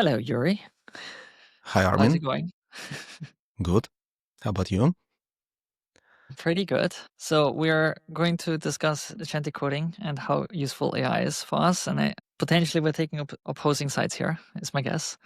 Hello, Yuri. Hi, How's it Armin. going? Good. How about you? Pretty good. So we're going to discuss agentic coding and how useful AI is for us. And potentially we're taking up opposing sides here, is my guess.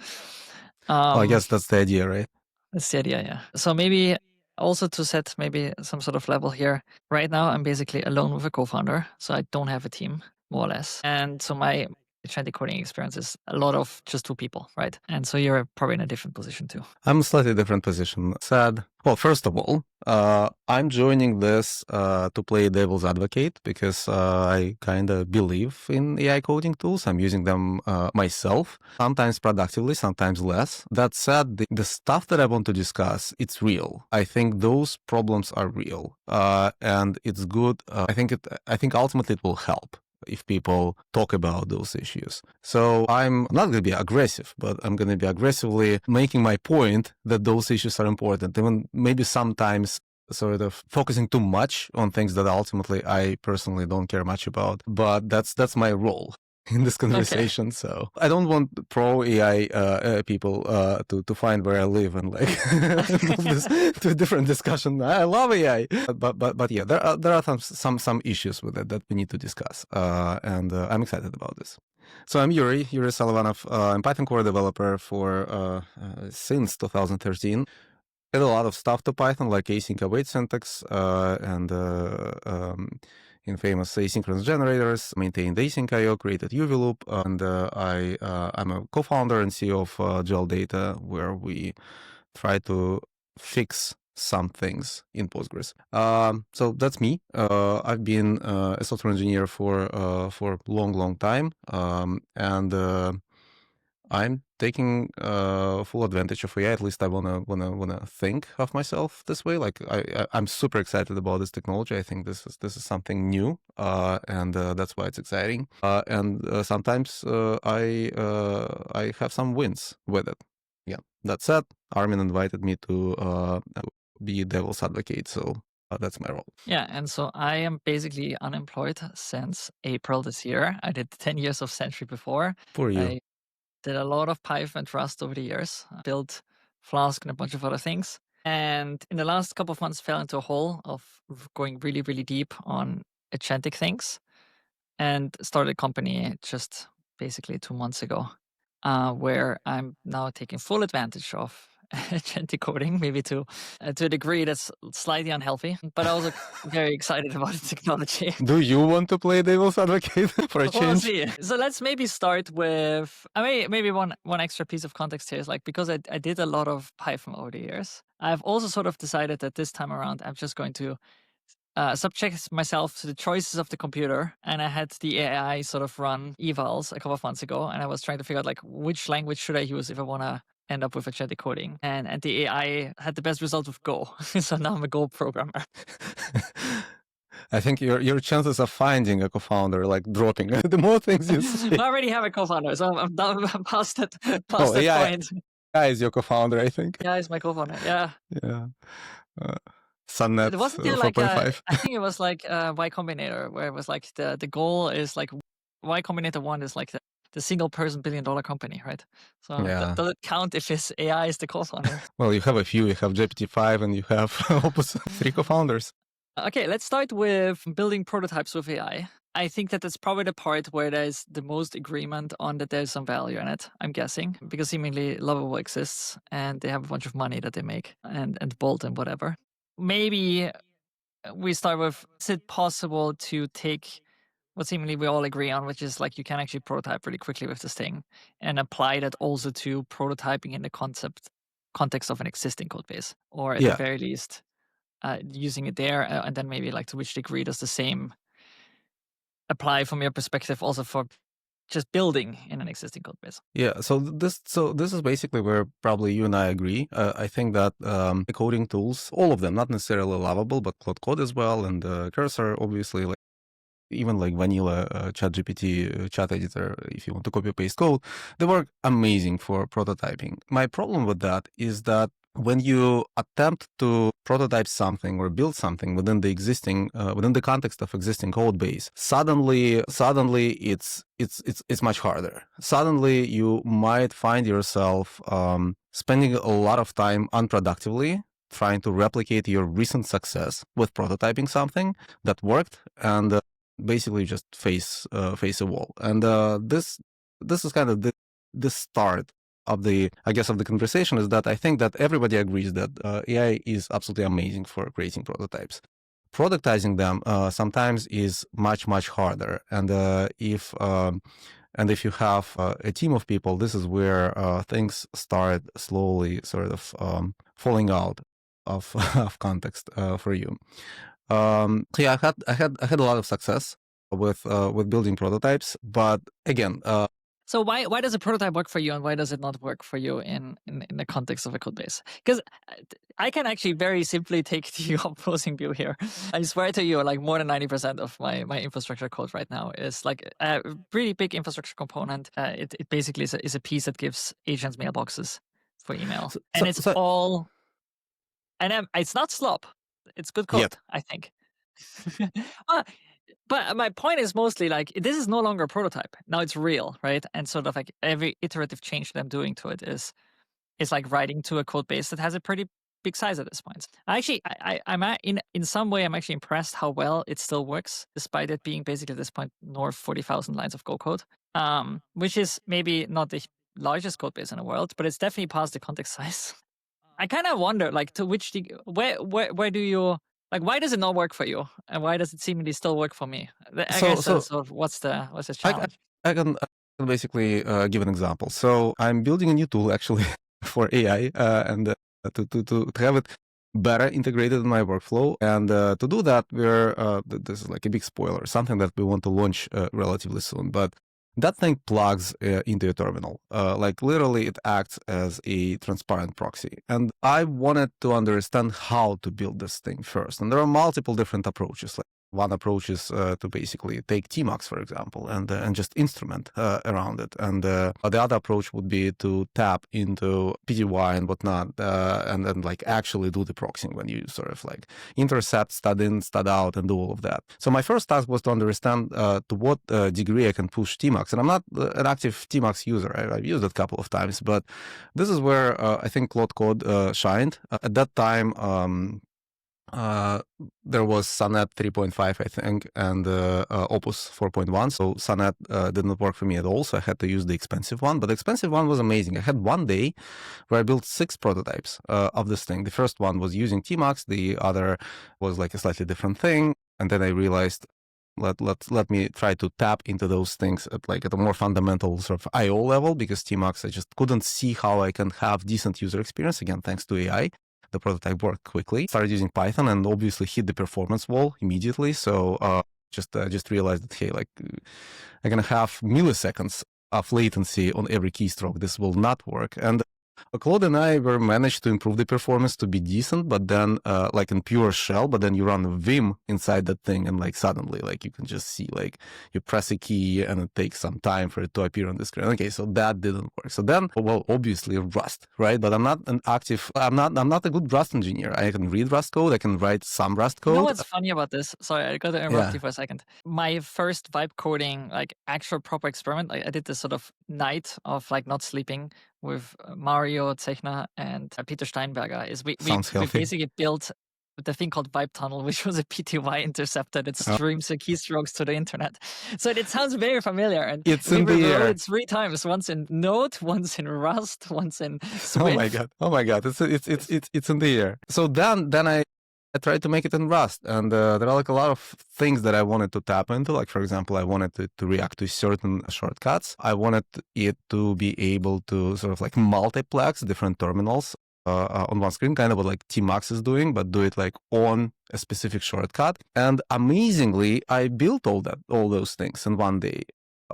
Well, I Um, guess that's the idea, right? that's the idea, yeah. So maybe also to set maybe some sort of level here. Right now, I'm basically alone with a co-founder, so I don't have a team, more or less. And so my agentic coding experience is a lot of just two people, right? And so you're probably in a different position too. I'm in a slightly different position. Sad. Well, first of all, I'm joining this to play devil's advocate because I kind of believe in AI coding tools. I'm using them myself, sometimes productively, sometimes less. That said, the stuff that I want to discuss, it's real. I think those problems are real, and it's good. I think ultimately it will help if people talk about those issues. So I'm not going to be aggressive, but I'm going to be aggressively making my point that those issues are important. Even maybe sometimes sort of focusing too much on things that ultimately I personally don't care much about. But that's my role in this conversation. Okay. So I don't want pro AI people to find where I live and like move this to a different discussion. I love AI, but yeah, there are some issues with it that we need to discuss, and I'm excited about this. So I'm Yury Selivanov. I'm Python core developer for since 2013. Did a lot of stuff to Python, like async await syntax and infamous asynchronous generators, maintained async IO, created UV loop, and I'm a co-founder and CEO of Gel Data, where we try to fix some things in Postgres. So that's me. I've been a software engineer for long time, and I'm taking full advantage of AI. At least I wanna think of myself this way. Like I'm super excited about this technology. I think this is something new, and that's why it's exciting. And sometimes I have some wins with it. Yeah. That said, Armin invited me to be devil's advocate, so that's my role. Yeah, and so I am basically unemployed since April this year. I did 10 years of Sentry before. For you. I did a lot of Python and Rust over the years, built Flask and a bunch of other things. And in the last couple of months, fell into a hole of going really, really deep on agentic things and started a company just basically 2 months ago, where I'm now taking full advantage of agentic coding, maybe to a degree that's slightly unhealthy, but also very excited about the technology. Do you want to play devil's advocate for a We'll change? see. So let's maybe start with maybe one extra piece of context here is like, because I did a lot of Python over the years, I've also sort of decided that this time around I'm just going to subject myself to the choices of the computer. And I had the AI sort of run evals a couple of months ago, and I was trying to figure out like which language should I use if I want to end up with agentic coding. And the AI had the best result with Go. So now I'm a Go programmer. I think your chances of finding a co-founder like dropping the more things you say. I already have a co-founder, so I'm done. I'm past that AI point. is your co-founder, I think. Yeah, he's my co-founder. Yeah. Yeah. Sunnet It wasn't there like 4.5. I think it was like Y Combinator, where it was like the goal is like Y Combinator 1 is like the single person $1 billion company, right? So Yeah. does it count if his AI is the co-founder? Well, you have a few. You have GPT-5 and you have Opus 3 co-founders. Okay, let's start with building prototypes with AI. I think that that's probably the part where there's the most agreement on that there's some value in it, I'm guessing, because seemingly Lovable exists and they have a bunch of money that they make and Bolt and whatever. Maybe we start with, is it possible to take what seemingly we all agree on, which is like you can actually prototype really quickly with this thing and apply that also to prototyping in the context of an existing code base, or at the very least using it there, and then maybe like to which degree does the same apply from your perspective also for just building in an existing code base? Yeah, so this is basically where probably you and I agree. I think that the coding tools, all of them, not necessarily Lovable, but Cloud Code as well, and Cursor, obviously, like even like vanilla ChatGPT chat editor, if you want to copy paste code, they work amazing for prototyping. My problem with that is that when you attempt to prototype something or build something within the existing within the context of existing code base, suddenly it's much harder. Suddenly you might find yourself spending a lot of time unproductively trying to replicate your recent success with prototyping something that worked, and basically just face a wall. And this is kind of the start of the, I guess, of the conversation, is that I think that everybody agrees that AI is absolutely amazing for creating prototypes. Productizing them sometimes is much harder, and if you have a team of people, this is where things start slowly sort of falling out of of context for you. Yeah, I had a lot of success with building prototypes, but again, So why does a prototype work for you, and why does it not work for you in the context of a code base? Because I can actually very simply take the opposing view here. I swear to you, like more than 90% of my infrastructure code right now is like a pretty big infrastructure component. It basically is a piece that gives agents mailboxes for email, and it's so all, and it's not slop. It's good yet. code, I think. Well, but my point is mostly like this is no longer a prototype. Now it's real, right? And sort of like every iterative change that I'm doing to it is like writing to a code base that has a pretty big size at this point. In some way I'm actually impressed how well it still works, despite it being basically at this point north 40,000 lines of Go code, which is maybe not the largest code base in the world, but it's definitely past the context size. I kind of wonder, like, to which where do you, like, why does it not work for you, and why does it seemingly still work for me? I guess that's sort of what's the I, challenge. I can basically give an example. So I'm building a new tool actually for AI, and to have it better integrated in my workflow. And to do that, this is like a big spoiler, something that we want to launch relatively soon. But that thing plugs into a terminal. Like literally, it acts as a transparent proxy. And I wanted to understand how to build this thing first. And there are multiple different approaches. Like one approach is to basically take tmux, for example, and just instrument around it. And the other approach would be to tap into PTY and whatnot, and then like actually do the proxying when you sort of like intercept, stud in, stud out, and do all of that. So my first task was to understand to what degree I can push tmux. And I'm not an active tmux user. I've used it a couple of times, but this is where I think Claude Code shined. At that time, there was Sonnet 3.5, I think, and Opus 4.1. So Sonnet did not work for me at all. So I had to use the expensive one. But the expensive one was amazing. I had one day where I built 6 prototypes of this thing. The first one was using tmux. The other was like a slightly different thing. And then I realized, let me try to tap into those things at a more fundamental sort of IO level, because tmux, I just couldn't see how I can have decent user experience, again, thanks to AI. The prototype worked quickly. Started using Python and obviously hit the performance wall immediately. So just realized that, hey, like I'm gonna have milliseconds of latency on every keystroke. This will not work. And Claude and I were managed to improve the performance to be decent, but then like in pure shell, but then you run Vim inside that thing, and like suddenly like you can just see like you press a key and it takes some time for it to appear on the screen. Okay, so that didn't work. So then, well, obviously Rust, right? But I'm not a good Rust engineer. I can read Rust code, I can write some Rust code. You know what's funny about this? Sorry, I got to interrupt you for a second. My first vibe coding, like actual proper experiment, I did this sort of night of like not sleeping with Mario Zechner and Peter Steinberger. Is we basically built the thing called Vibe Tunnel, which was a PTY interceptor that streams the keystrokes to the internet. So it sounds very familiar. And it's in the air. It 3 times: once in Node, once in Rust, once in Swift. Oh my god! It's in the air. So then I tried to make it in Rust, and there are like a lot of things that I wanted to tap into. Like, for example, I wanted to react to certain shortcuts. I wanted it to be able to sort of like multiplex different terminals on one screen, kind of what like tmux is doing, but do it like on a specific shortcut. And amazingly, I built all those things in one day.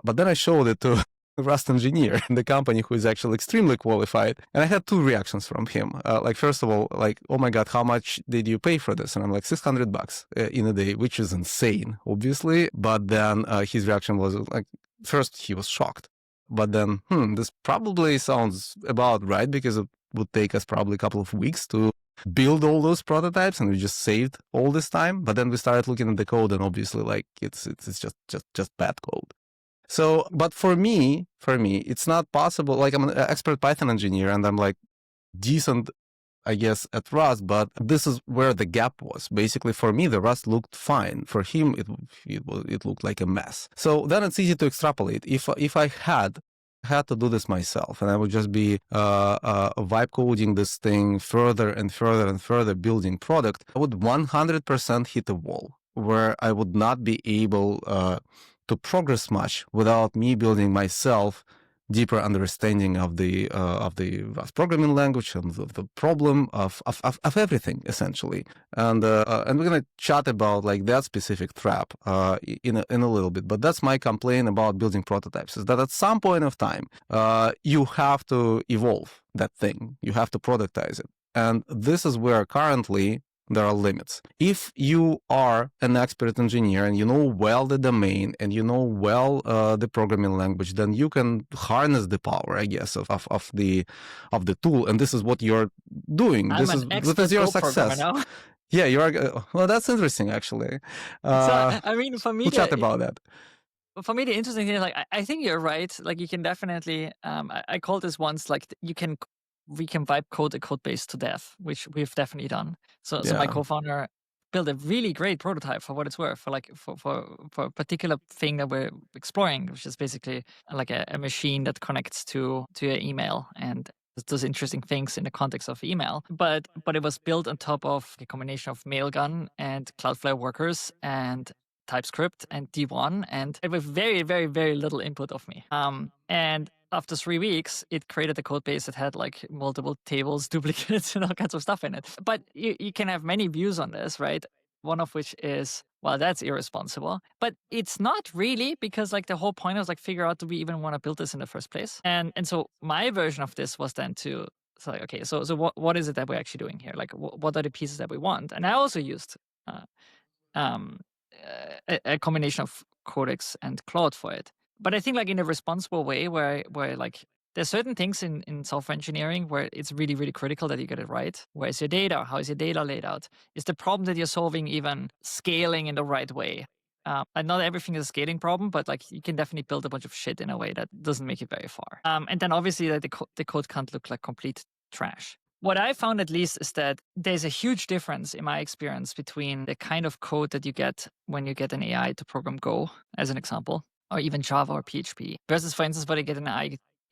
But then I showed it to Rust engineer in the company who is actually extremely qualified, and I had 2 reactions from him. Like, first of all, like, oh my god, how much did you pay for this? And I'm like, $600 in a day, which is insane, obviously. But then his reaction was like, first he was shocked, but then this probably sounds about right, because would take us probably a couple of weeks to build all those prototypes, and we just saved all this time. But then we started looking at the code, and obviously, like it's just bad code. So, but for me, it's not possible. Like I'm an expert Python engineer, and I'm like decent, I guess, at Rust, but this is where the gap was. Basically, for me, the Rust looked fine. For him, it looked like a mess. So then it's easy to extrapolate. If I had to do this myself, and I would just be vibe coding this thing further and further and further, building product, I would 100% hit a wall where I would not be able to progress much without me building myself deeper understanding of the Rust programming language and the problem of everything essentially. And we're gonna chat about like that specific trap in a little bit. But that's my complaint about building prototypes, is that at some point of time you have to evolve that thing, you have to productize it, and this is where currently there are limits. If you are an expert engineer and you know well the domain and you know well the programming language, then you can harness the power, I guess, of the tool. And this is what you're doing. I'm an expert your Go programmer success. now. Yeah, you are. Well, that's interesting, actually. So I mean, for me, we'll chat about that. For me, the interesting thing is, like, I think you're right. Like, you can definitely, I called this once, like, we can vibe code a code base to death, which we've definitely done. So my co-founder built a really great prototype for what it's worth, for a particular thing that we're exploring, which is basically like a machine that connects to your email and does interesting things in the context of email. But it was built on top of a combination of Mailgun and Cloudflare workers and TypeScript and D1, and with very, very, very little input of me. And after 3 weeks, it created a code base that had like multiple tables, duplicates, and all kinds of stuff in it. But you can have many views on this, right? One of which is, well, that's irresponsible. But it's not really, because like the whole point was like figure out, do we even want to build this in the first place? And so my version of this was then to say, like, okay, so what is it that we're actually doing here? Like, what are the pieces that we want? And I also used a combination of Codex and Claude for it. But I think like in a responsible way, where like there's certain things in software engineering where it's really, really critical that you get it right. Where is your data? How is your data laid out? Is the problem that you're solving even scaling in the right way? And not everything is a scaling problem, but like you can definitely build a bunch of shit in a way that doesn't make it very far. And then obviously that the code can't look like complete trash. What I found, at least, is that there's a huge difference in my experience between the kind of code that you get when you get an AI to program Go, as an example, or even Java or PHP, versus, for instance, what I get an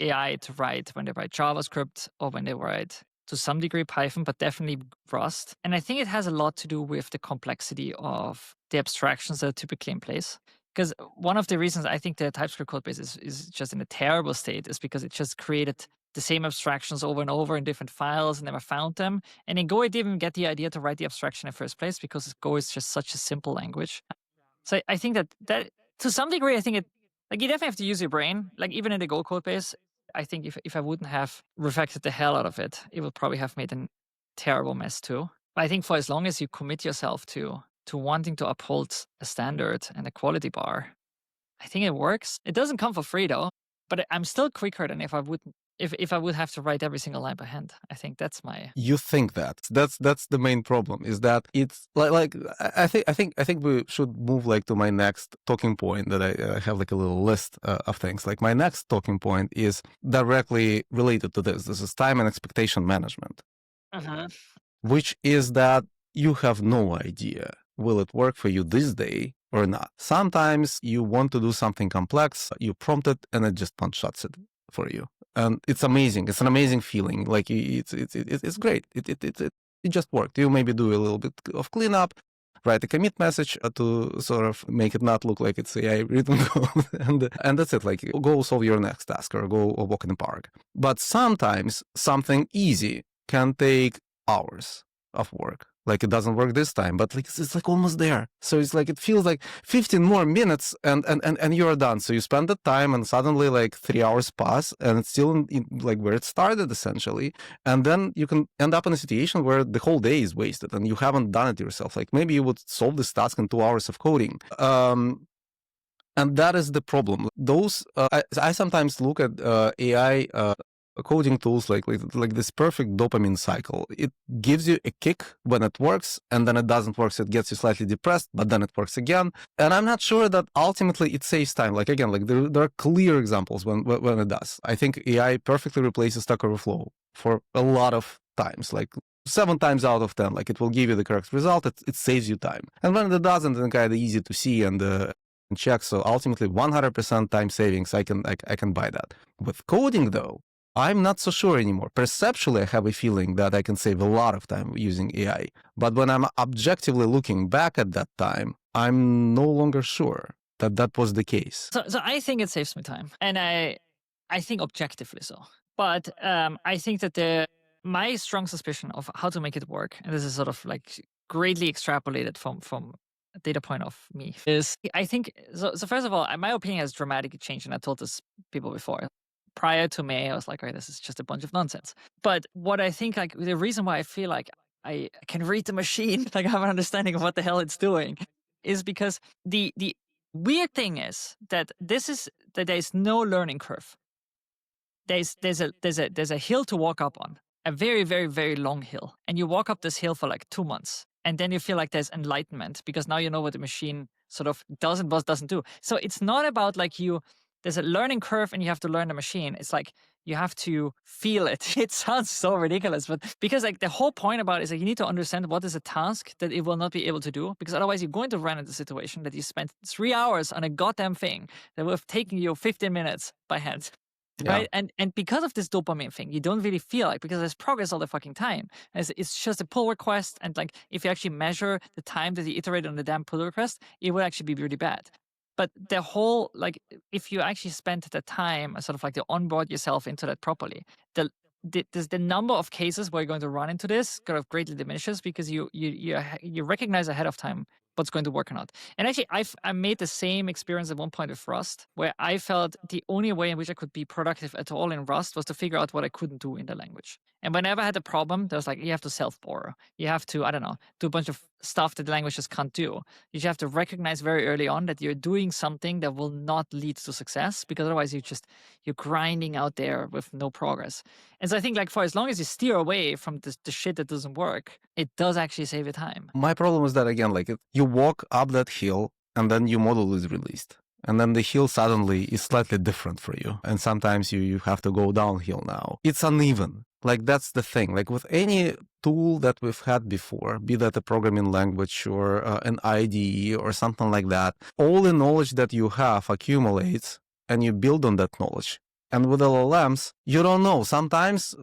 AI to write when they write JavaScript or when they write, to some degree, Python, but definitely Rust. And I think it has a lot to do with the complexity of the abstractions that are typically in place. Because one of the reasons I think the TypeScript code base is just in a terrible state is because it just created the same abstractions over and over in different files and never found them. And in Go, I didn't even get the idea to write the abstraction in the first place because Go is just such a simple language. So I think that to some degree, I think it, like, you definitely have to use your brain. Like, even in the Go code base, I think if I wouldn't have refactored the hell out of it, it would probably have made a terrible mess too. But I think for as long as you commit yourself to wanting to uphold a standard and a quality bar, I think it works. It doesn't come for free though, but I'm still quicker than if I would have to write every single line by hand. I think that's my. You think that's the main problem, is that it's like I think we should move like to my next talking point, that I have like a little list of things. Like my next talking point is directly related to this. This is time and expectation management, which is that you have no idea, will it work for you this day or not. Sometimes you want to do something complex, you prompt it, and it just one-shots it for you. And it's amazing. It's an amazing feeling. Like it's great. It just worked. You maybe do a little bit of cleanup, write a commit message to sort of make it not look like it's AI written code, and that's it. Like, go solve your next task or go walk in the park. But sometimes something easy can take hours of work. Like, it doesn't work this time, but like it's like almost there. So it's like it feels like 15 more minutes and you're done. So you spend the time and suddenly like 3 hours pass and it's still in like where it started essentially. And then you can end up in a situation where the whole day is wasted and you haven't done it yourself. Like, maybe you would solve this task in 2 hours of coding. And that is the problem. Those I sometimes look at AI coding tools like this perfect dopamine cycle. It gives you a kick when it works, and then it doesn't work, so it gets you slightly depressed, but then it works again. And I'm not sure that ultimately it saves time. Like again, like there are clear examples when it does. I think AI perfectly replaces Stack Overflow for a lot of times, like 7 times out of 10, like it will give you the correct result. It saves you time. And when it doesn't, then kind of easy to see and check. So ultimately 100% time savings, I can buy that. With coding though, I'm not so sure anymore. Perceptually, I have a feeling that I can save a lot of time using AI. But when I'm objectively looking back at that time, I'm no longer sure that that was the case. So I think it saves me time, and I think objectively so. But I think that my strong suspicion of how to make it work, and this is sort of like greatly extrapolated from a data point of me, is I think so. So first of all, my opinion has dramatically changed, and I told this people before. Prior to May, I was like, "All right, this is just a bunch of nonsense." But what I think, like the reason why I feel like I can read the machine, like I have an understanding of what the hell it's doing, is because the weird thing is that there's no learning curve. There's a hill to walk up on, a very, very, very long hill, and you walk up this hill for like 2 months, and then you feel like there's enlightenment because now you know what the machine sort of does and what doesn't do. So it's not about like there's a learning curve and you have to learn the machine. It's like you have to feel it. It sounds so ridiculous, but because like the whole point about it is like you need to understand what is a task that it will not be able to do, because otherwise you're going to run into a situation that you spent 3 hours on a goddamn thing that would have taken you 15 minutes by hand. Yeah. Right. And because of this dopamine thing, you don't really feel like, because there's progress all the fucking time. It's just a pull request. And like, if you actually measure the time that you iterate on the damn pull request, it would actually be really bad. But the whole, like, if you actually spent the time sort of like to onboard yourself into that properly, the number of cases where you're going to run into this kind of greatly diminishes because you recognize ahead of time what's going to work or not. And actually, I made the same experience at one point with Rust, where I felt the only way in which I could be productive at all in Rust was to figure out what I couldn't do in the language. And whenever I had a problem, there was like, you have to self-borrow. You have to, I don't know, do a bunch of stuff that the language just can't do. You just have to recognize very early on that you're doing something that will not lead to success, because otherwise you're grinding out there with no progress. And so I think like for as long as you steer away from the shit that doesn't work, it does actually save you time. My problem is that again, like you walk up that hill and then your model is released. And then the hill suddenly is slightly different for you. And sometimes you have to go downhill now. It's uneven. Like that's the thing. Like with any tool that we've had before, be that a programming language or an IDE or something like that, all the knowledge that you have accumulates and you build on that knowledge. And with LLMs, you don't know. Sometimes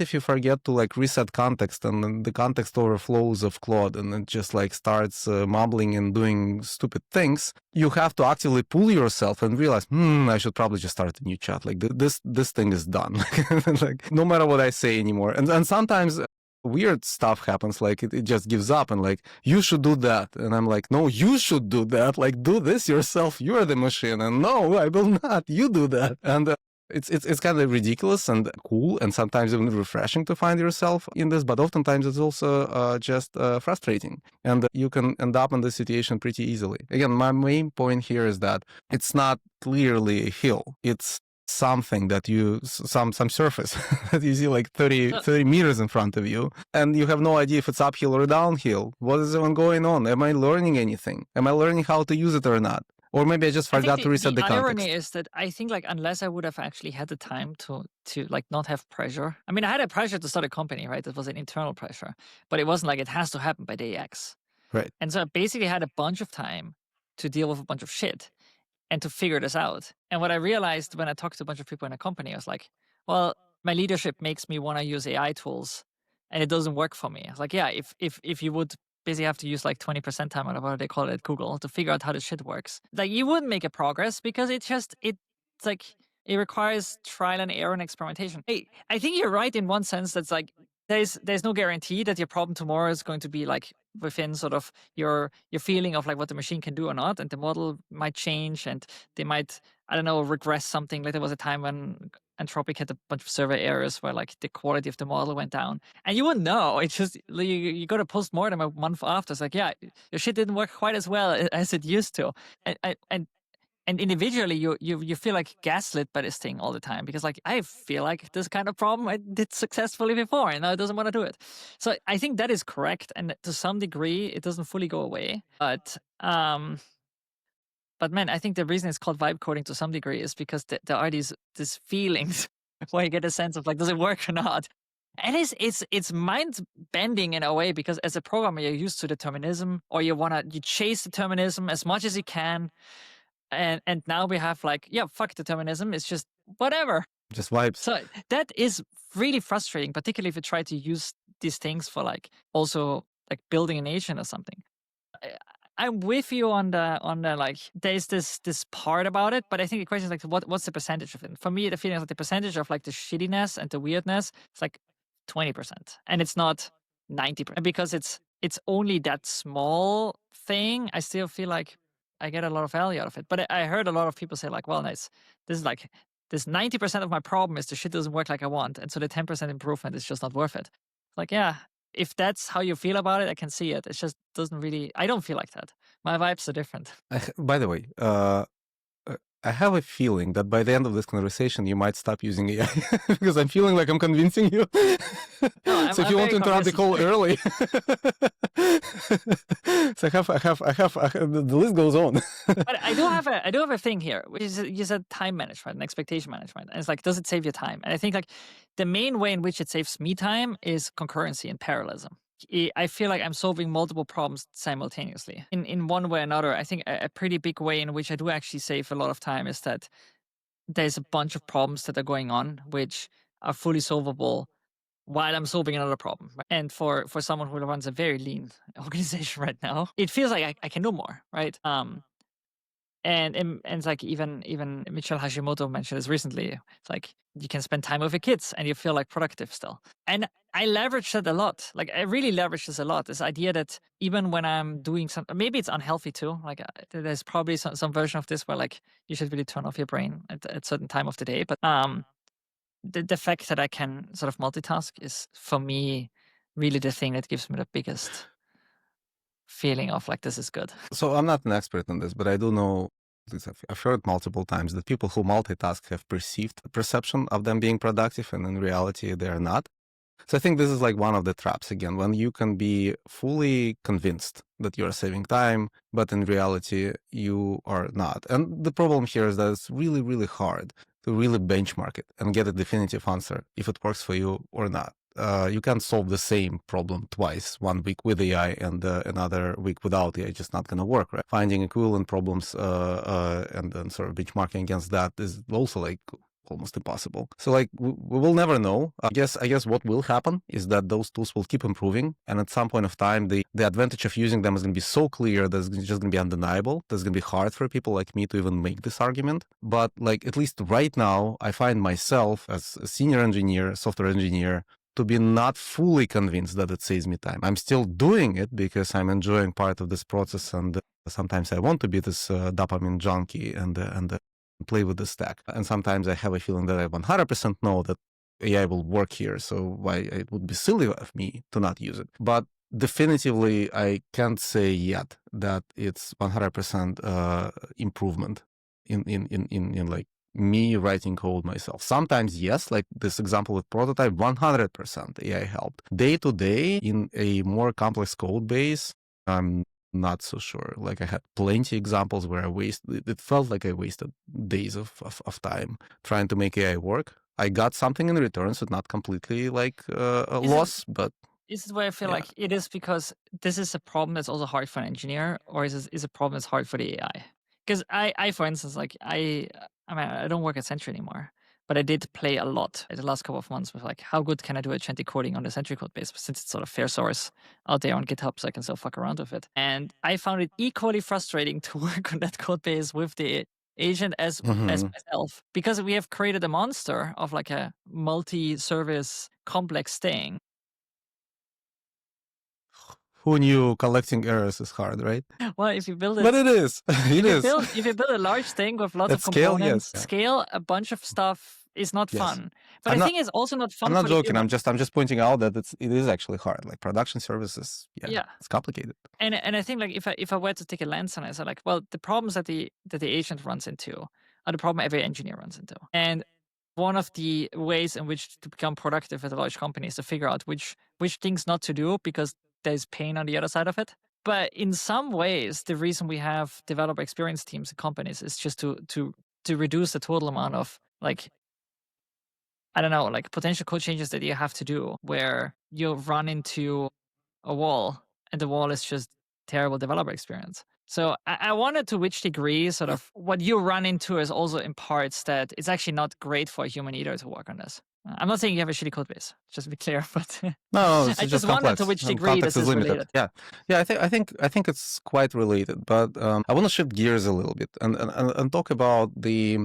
if you forget to like reset context and then the context overflows of Claude and it just like starts mumbling and doing stupid things, you have to actively pull yourself and realize, I should probably just start a new chat. Like this thing is done. Like no matter what I say anymore. And sometimes weird stuff happens, like it just gives up and like, you should do that. And I'm like, no, you should do that. Like do this yourself. You're the machine. And no, I will not. You do that. And it's kind of ridiculous and cool and sometimes even refreshing to find yourself in this, but oftentimes it's also just frustrating. And you can end up in this situation pretty easily. Again, my main point here is that it's not clearly a hill. It's something that some surface that you see like 30 meters in front of you, and you have no idea if it's uphill or downhill. What is even going on? Am I learning anything? Am I learning how to use it or not? Or maybe I just forgot to reset the context. The irony is that I think like unless I would have actually had the time to like not have pressure. I mean, I had a pressure to start a company, right? It was an internal pressure, but it wasn't like it has to happen by day X. Right. And so I basically had a bunch of time to deal with a bunch of shit and to figure this out. And what I realized when I talked to a bunch of people in a company, I was like, well, my leadership makes me want to use AI tools and it doesn't work for me. I was like, yeah, if you would basically have to use like 20% time or whatever they call it at Google to figure out how this shit works, like you wouldn't make a progress because it's like it requires trial and error and experimentation. I think you're right in one sense. That's like there's no guarantee that your problem tomorrow is going to be like within sort of your feeling of like what the machine can do or not, and the model might change and they might, I don't know, regress something. Like there was a time when Anthropic had a bunch of server errors where like the quality of the model went down, and you wouldn't know. It's just you go to post-mortem a month after. It's like, yeah, your shit didn't work quite as well as it used to, and And individually, you feel like gaslit by this thing all the time because like I feel like this kind of problem I did successfully before and now it doesn't want to do it. So I think that is correct, and to some degree, it doesn't fully go away. But man, I think the reason it's called vibe coding to some degree is because there are these feelings where you get a sense of like, does it work or not? And it's mind bending in a way because as a programmer, you're used to determinism, or you chase determinism as much as you can. And now we have like, yeah, fuck determinism. It's just whatever. Just vibes. So that is really frustrating, particularly if you try to use these things for like also like building an agent or something. I'm with you on the like there's this part about it, but I think the question is like what's the percentage of it? For me, the feeling is like the percentage of like the shittiness and the weirdness, it's like 20%, and it's not 90%, because it's only that small thing. I still feel like I get a lot of value out of it. But I heard a lot of people say like, well, nice, this is like this 90% of my problem is the shit doesn't work like I want, and so the 10% improvement is just not worth it. Like, yeah, if that's how you feel about it, I can see it. It just doesn't really. I don't feel like that. My vibes are different. By the way, I have a feeling that by the end of this conversation, you might stop using AI because I'm feeling like I'm convincing you. No, So if you want to interrupt the call early, so the list goes on. But I do have a thing here, which is you said time management and expectation management, and it's like, does it save you time? And I think like the main way in which it saves me time is concurrency and parallelism. I feel like I'm solving multiple problems simultaneously in one way or another. I think a pretty big way in which I do actually save a lot of time is that there's a bunch of problems that are going on which are fully solvable while I'm solving another problem. And for someone who runs a very lean organization right now, it feels like I can do more, right? And it's like even Michelle Hashimoto mentioned this recently. It's like you can spend time with your kids and you feel like productive still. And I leverage that a lot. Like I really leverage this a lot. This idea that even when I'm doing something, maybe it's unhealthy too. Like there's probably some version of this where like you should really turn off your brain at certain time of the day. But the fact that I can sort of multitask is for me really the thing that gives me the biggest feeling of like, this is good. So I'm not an expert in this, but I do know, I've heard multiple times that people who multitask have perceived perception of them being productive, and in reality, they are not. So I think this is like one of the traps again, when you can be fully convinced that you're saving time, but in reality, you are not. And the problem here is that it's really, really hard to really benchmark it and get a definitive answer if it works for you or not. You can't solve the same problem twice, 1 week with AI and another week without AI. It's just not going to work, right? Finding equivalent problems and then sort of benchmarking against that is also like almost impossible. So like we will never know. I guess what will happen is that those tools will keep improving, and at some point of time, the advantage of using them is going to be so clear that it's just going to be undeniable. That's going to be hard for people like me to even make this argument. But like at least right now, I find myself as a senior engineer, software engineer, to be not fully convinced that it saves me time. I'm still doing it because I'm enjoying part of this process, and sometimes I want to be this dopamine junkie and play with the stack. And sometimes I have a feeling that I 100% know that AI will work here, so why it would be silly of me to not use it. But definitively, I can't say yet that it's 100% improvement in like me writing code myself. Sometimes yes, like this example with prototype, 100% AI helped. Day to day in a more complex code base, I'm not so sure. Like I had plenty examples where it felt like I wasted days of time trying to make AI work. I got something in return, so not completely like a loss, but this is where I feel like it is because this is a problem that's also hard for an engineer, or is a problem that's hard for the AI? Because I, for instance, like I mean, I don't work at Sentry anymore, but I did play a lot in the last couple of months with like, how good can I do agentic coding on the Sentry code base, since it's sort of fair source out there on GitHub, so I can still fuck around with it. And I found it equally frustrating to work on that code base with the agent as myself, because we have created a monster of like a multi-service complex thing. Who knew collecting errors is hard, right? Well, if you build it, but it is. If you build a large thing with lots of components, scale, yes. Scale a bunch of stuff is not Yes. fun. But I'm I not think it's also not I'm fun not for the joking. human. I'm just pointing out that it is actually hard. Like production services, Yeah. it's complicated. And I think like if I were to take a lens on it, so like, well, the problems that the agent runs into are the problem every engineer runs into. And one of the ways in which to become productive at a large company is to figure out which things not to do because there's pain on the other side of it. But in some ways, the reason we have developer experience teams in companies is just to reduce the total amount of like, I don't know, like potential code changes that you have to do where you run into a wall and the wall is just terrible developer experience. So I wonder to which degree sort of what you run into is also in parts that it's actually not great for a human either to work on this. I'm not saying you have a shitty code base, just to be clear, but No, it's I just just wonder to complex. which degree Context this is is limited. related. Yeah, yeah. I think it's quite related. But I want to shift gears a little bit and talk about the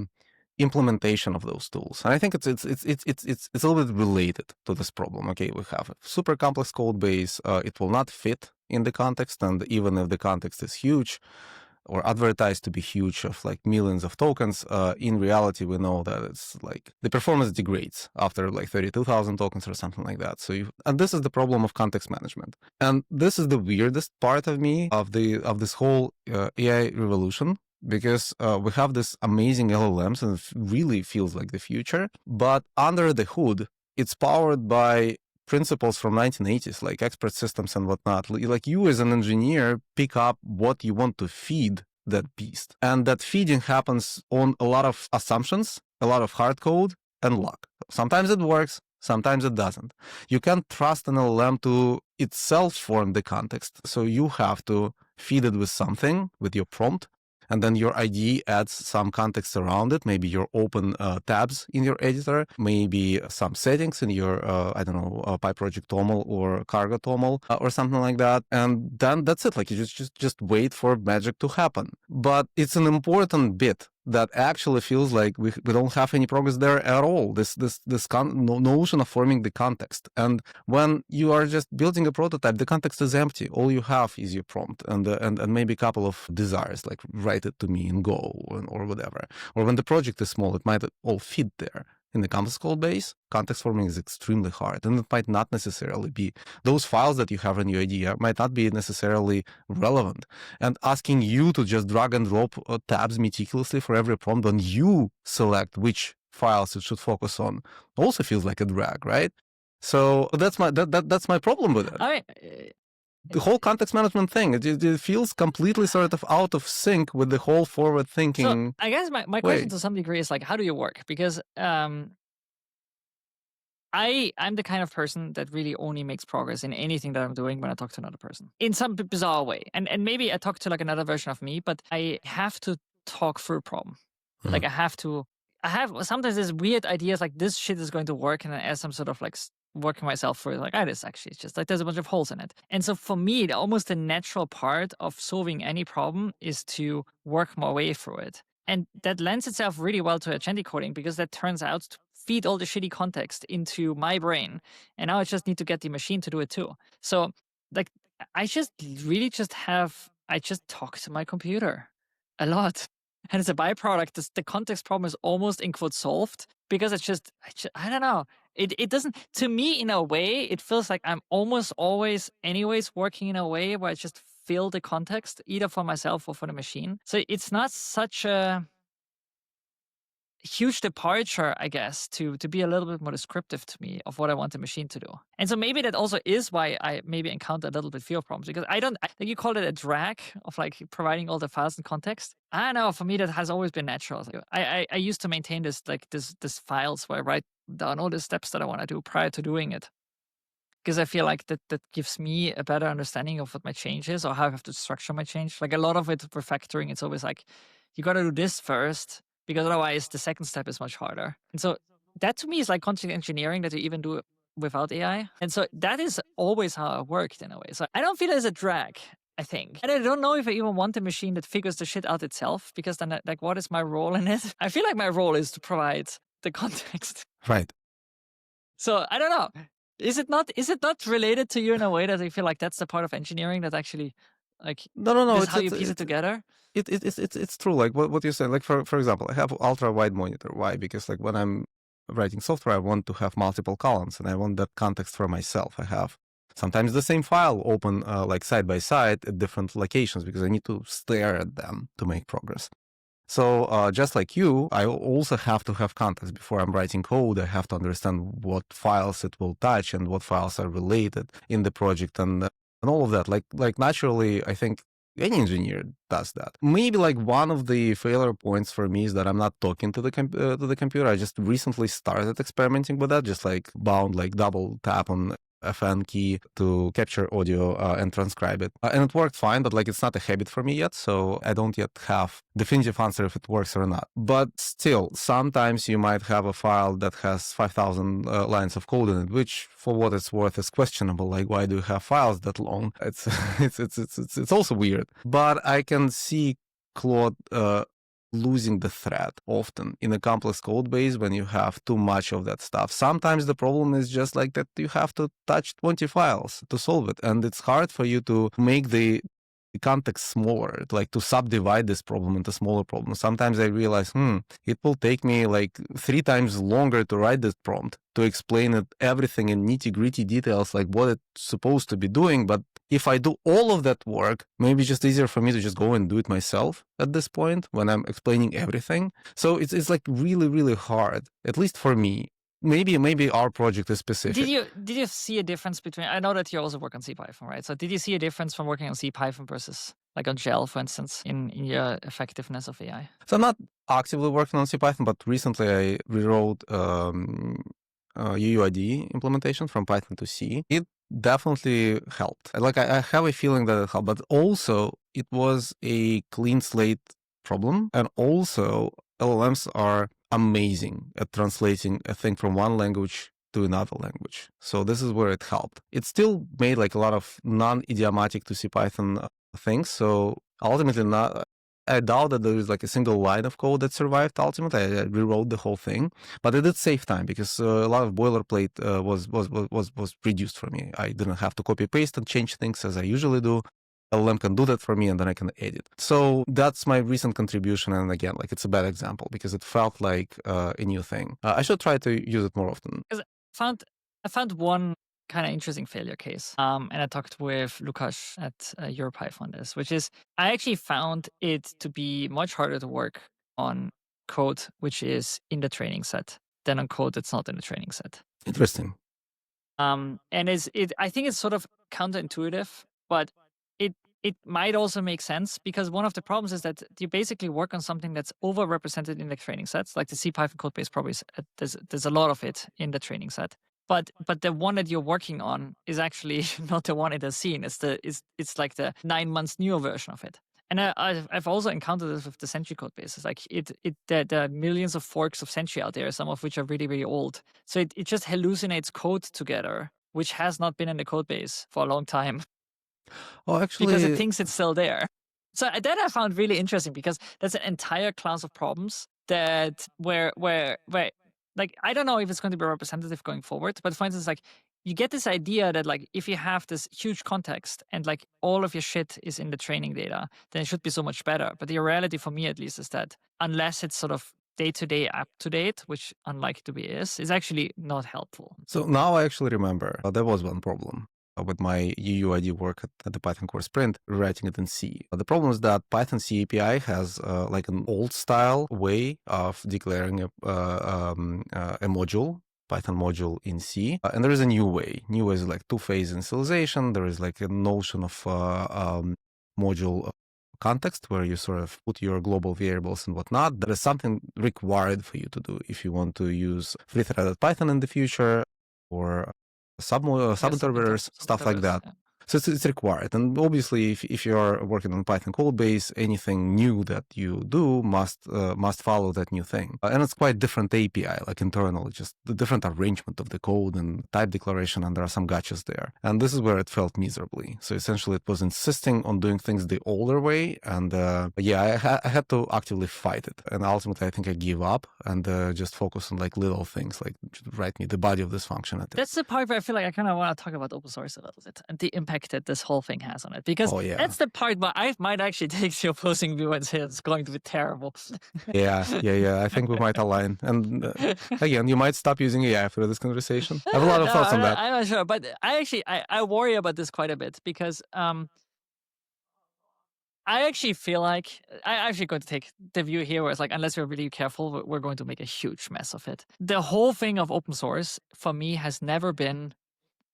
implementation of those tools. And I think it's a little bit related to this problem. Okay, we have a super complex code base. It will not fit in the context, and even if the context is huge, or advertised to be huge of like millions of tokens, in reality we know that it's like the performance degrades after like 32,000 tokens or something like that. And this is the problem of context management, and this is the weirdest part of me of this whole AI revolution, because we have this amazing LLMs and it really feels like the future, but under the hood it's powered by principles from 1980s, like expert systems and whatnot. Like you as an engineer pick up what you want to feed that beast. And that feeding happens on a lot of assumptions, a lot of hard code, and luck. Sometimes it works, sometimes it doesn't. You can't trust an LLM to itself form the context. So you have to feed it with something, with your prompt, and then your IDE adds some context around it. Maybe your open tabs in your editor, maybe some settings in your, I don't know, PyProject TOML or Cargo TOML or something like that. And then that's it. Like you just wait for magic to happen. But it's an important bit that actually feels like we don't have any progress there at all. This notion of forming the context. And when you are just building a prototype, the context is empty. All you have is your prompt and maybe a couple of desires, like write it to me in Go or whatever. Or when the project is small, it might all fit there. In the complex code base, context forming is extremely hard, and it might not necessarily be those files that you have in your idea might not be necessarily relevant. And asking you to just drag and drop tabs meticulously for every prompt when you select which files it should focus on also feels like a drag, right? So that's my problem with it. I mean, The whole context management thing, it feels completely sort of out of sync with the whole forward thinking. so I guess my question to some degree is like, how do you work? Because I'm the kind of person that really only makes progress in anything that I'm doing when I talk to another person in some bizarre way. And maybe I talk to like another version of me, but I have to talk through a problem. Like I have sometimes there's weird ideas like this shit is going to work, and then as I'm sort of like working myself through it, like, this actually it's just like there's a bunch of holes in it. And so for me, almost the natural part of solving any problem is to work my way through it. And that lends itself really well to agentic coding because that turns out to feed all the shitty context into my brain. And now I just need to get the machine to do it too. So like I just really I just talk to my computer a lot. And as a byproduct, the context problem is almost in quote solved because I don't know. It doesn't, to me, in a way, it feels like I'm almost always anyways working in a way where I just fill the context either for myself or for the machine. So it's not such a huge departure, I guess, to be a little bit more descriptive to me of what I want the machine to do. And so maybe that also is why I maybe encounter a little bit fewer problems, because I think you call it a drag of like providing all the files and context. I don't know, for me that has always been natural. I used to maintain this files where I write down all the steps that I want to do prior to doing it, because I feel like that gives me a better understanding of what my change is or how I have to structure my change. Like a lot of it refactoring, it's always like you got to do this first, because otherwise the second step is much harder. And so that to me is like content engineering that you even do without AI. And so that is always how I worked in a way. So I don't feel it as a drag, I think. And I don't know if I even want a machine that figures the shit out itself, because then like what is my role in it? I feel like my role is to provide the context. Right. So I don't know. Is it not related to you in a way that I feel like that's the part of engineering that actually like No. this is how you piece it together? It's true. Like what you said. Like for example, I have ultra wide monitor. Why? Because like when I'm writing software, I want to have multiple columns, and I want that context for myself. I have sometimes the same file open like side by side at different locations because I need to stare at them to make progress. So just like you, I also have to have context before I'm writing code. I have to understand what files it will touch and what files are related in the project and all of that. Like naturally, I think any engineer does that. Maybe like one of the failure points for me is that I'm not talking to the computer. I just recently started experimenting with that, just like like double tap on FN key to capture audio and transcribe it. And it worked fine, but like it's not a habit for me yet, so I don't yet have definitive answer if it works or not. But still, sometimes you might have a file that has 5,000 lines of code in it, which for what it's worth is questionable. Like, why do you have files that long? It's it's also weird. But I can see Claude losing the thread often in a complex code base when you have too much of that stuff. Sometimes the problem is just like that you have to touch 20 files to solve it. And it's hard for you to make the context smaller, like to subdivide this problem into smaller problems. Sometimes I realize, it will take me like 3 times longer to write this prompt to explain it everything in nitty-gritty details, like what it's supposed to be doing. But if I do all of that work, maybe it's just easier for me to just go and do it myself at this point when I'm explaining everything. So it's like really, really hard, at least for me. Maybe our project is specific. Did you see a difference between? I know that you also work on CPython, right? So did you see a difference from working on CPython versus like on Shell, for instance, in your effectiveness of AI? So I'm not actively working on CPython, but recently I rewrote UUID implementation from Python to C. It definitely helped. Like I have a feeling that it helped, but also it was a clean slate problem, and also LLMs are amazing at translating a thing from one language to another language. So this is where it helped. It still made like a lot of non-idiomatic to CPython things. So ultimately, I doubt that there is like a single line of code that survived ultimately. I rewrote the whole thing, but it did save time because a lot of boilerplate was reduced for me. I didn't have to copy paste and change things as I usually do. LLM can do that for me, and then I can edit. So that's my recent contribution. And again, like it's a bad example because it felt like a new thing. I should try to use it more often. I found one kind of interesting failure case. And I talked with Lukasz at EuroPython on this, which is I actually found it to be much harder to work on code which is in the training set than on code that's not in the training set. Interesting. And I think it's sort of counterintuitive, but it might also make sense because one of the problems is that you basically work on something that's overrepresented in the training sets. Like the CPython code base probably there's a lot of it in the training set. But the one that you're working on is actually not the one it has seen. It's like the 9 months newer version of it. And I've also encountered this with the Sentry code bases. Like there are millions of forks of Sentry out there, some of which are really, really old. So it just hallucinates code together, which has not been in the code base for a long time. Oh, actually, because it thinks it's still there. So that I found really interesting because that's an entire class of problems that where like I don't know if it's going to be representative going forward, but for instance, like you get this idea that like if you have this huge context and like all of your shit is in the training data, then it should be so much better. But the reality for me at least is that unless it's sort of day-to-day up-to-date, which unlike to be is actually not helpful. So now I actually remember there was one problem with my UUID work at the Python core sprint, rewriting it in C. The problem is that Python C API has like an old style way of declaring a module, Python module in C. And there is a new way. New way is like two-phase initialization. There is like a notion of module context where you sort of put your global variables and whatnot. There is something required for you to do if you want to use free-threaded Python in the future or subinterpreters, stuff like that. Yeah. So it's required. And obviously, if you're working on Python code base, anything new that you do must follow that new thing. And it's quite different API, like internally, just the different arrangement of the code and type declaration, and there are some gotchas there. And this is where it felt miserably. So essentially, it was insisting on doing things the older way. And I had to actively fight it. And ultimately, I think I gave up and just focus on like little things, like write me the body of this function. That's the part where I feel like I kind of want to talk about open source a little bit and the impact affected this whole thing has on it. Because Oh yeah. that's the part where I might actually take the opposing view and say it's going to be terrible. Yeah. I think we might align. And again, you might stop using AI after this conversation. I have a lot of No, thoughts on that. I'm not sure, but I worry about this quite a bit because I actually feel like I actually going to take the view here where it's like, unless we're really careful, we're going to make a huge mess of it. The whole thing of open source for me has never been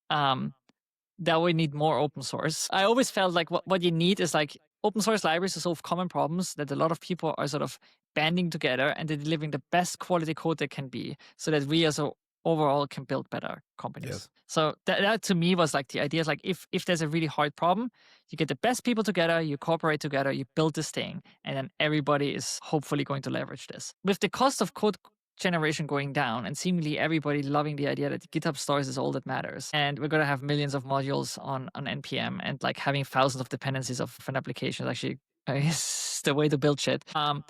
that we need more open source. I always felt like what you need is like open source libraries to solve common problems that a lot of people are sort of banding together and they're delivering the best quality code they can be so that we as a overall can build better companies. Yes. So that to me was like the idea is like if there's a really hard problem, you get the best people together, you cooperate together, you build this thing, and then everybody is hopefully going to leverage this. With the cost of code generation going down and seemingly everybody loving the idea that GitHub stores is all that matters, and we're going to have millions of modules on npm, and like having thousands of dependencies of an application actually is the way to build shit.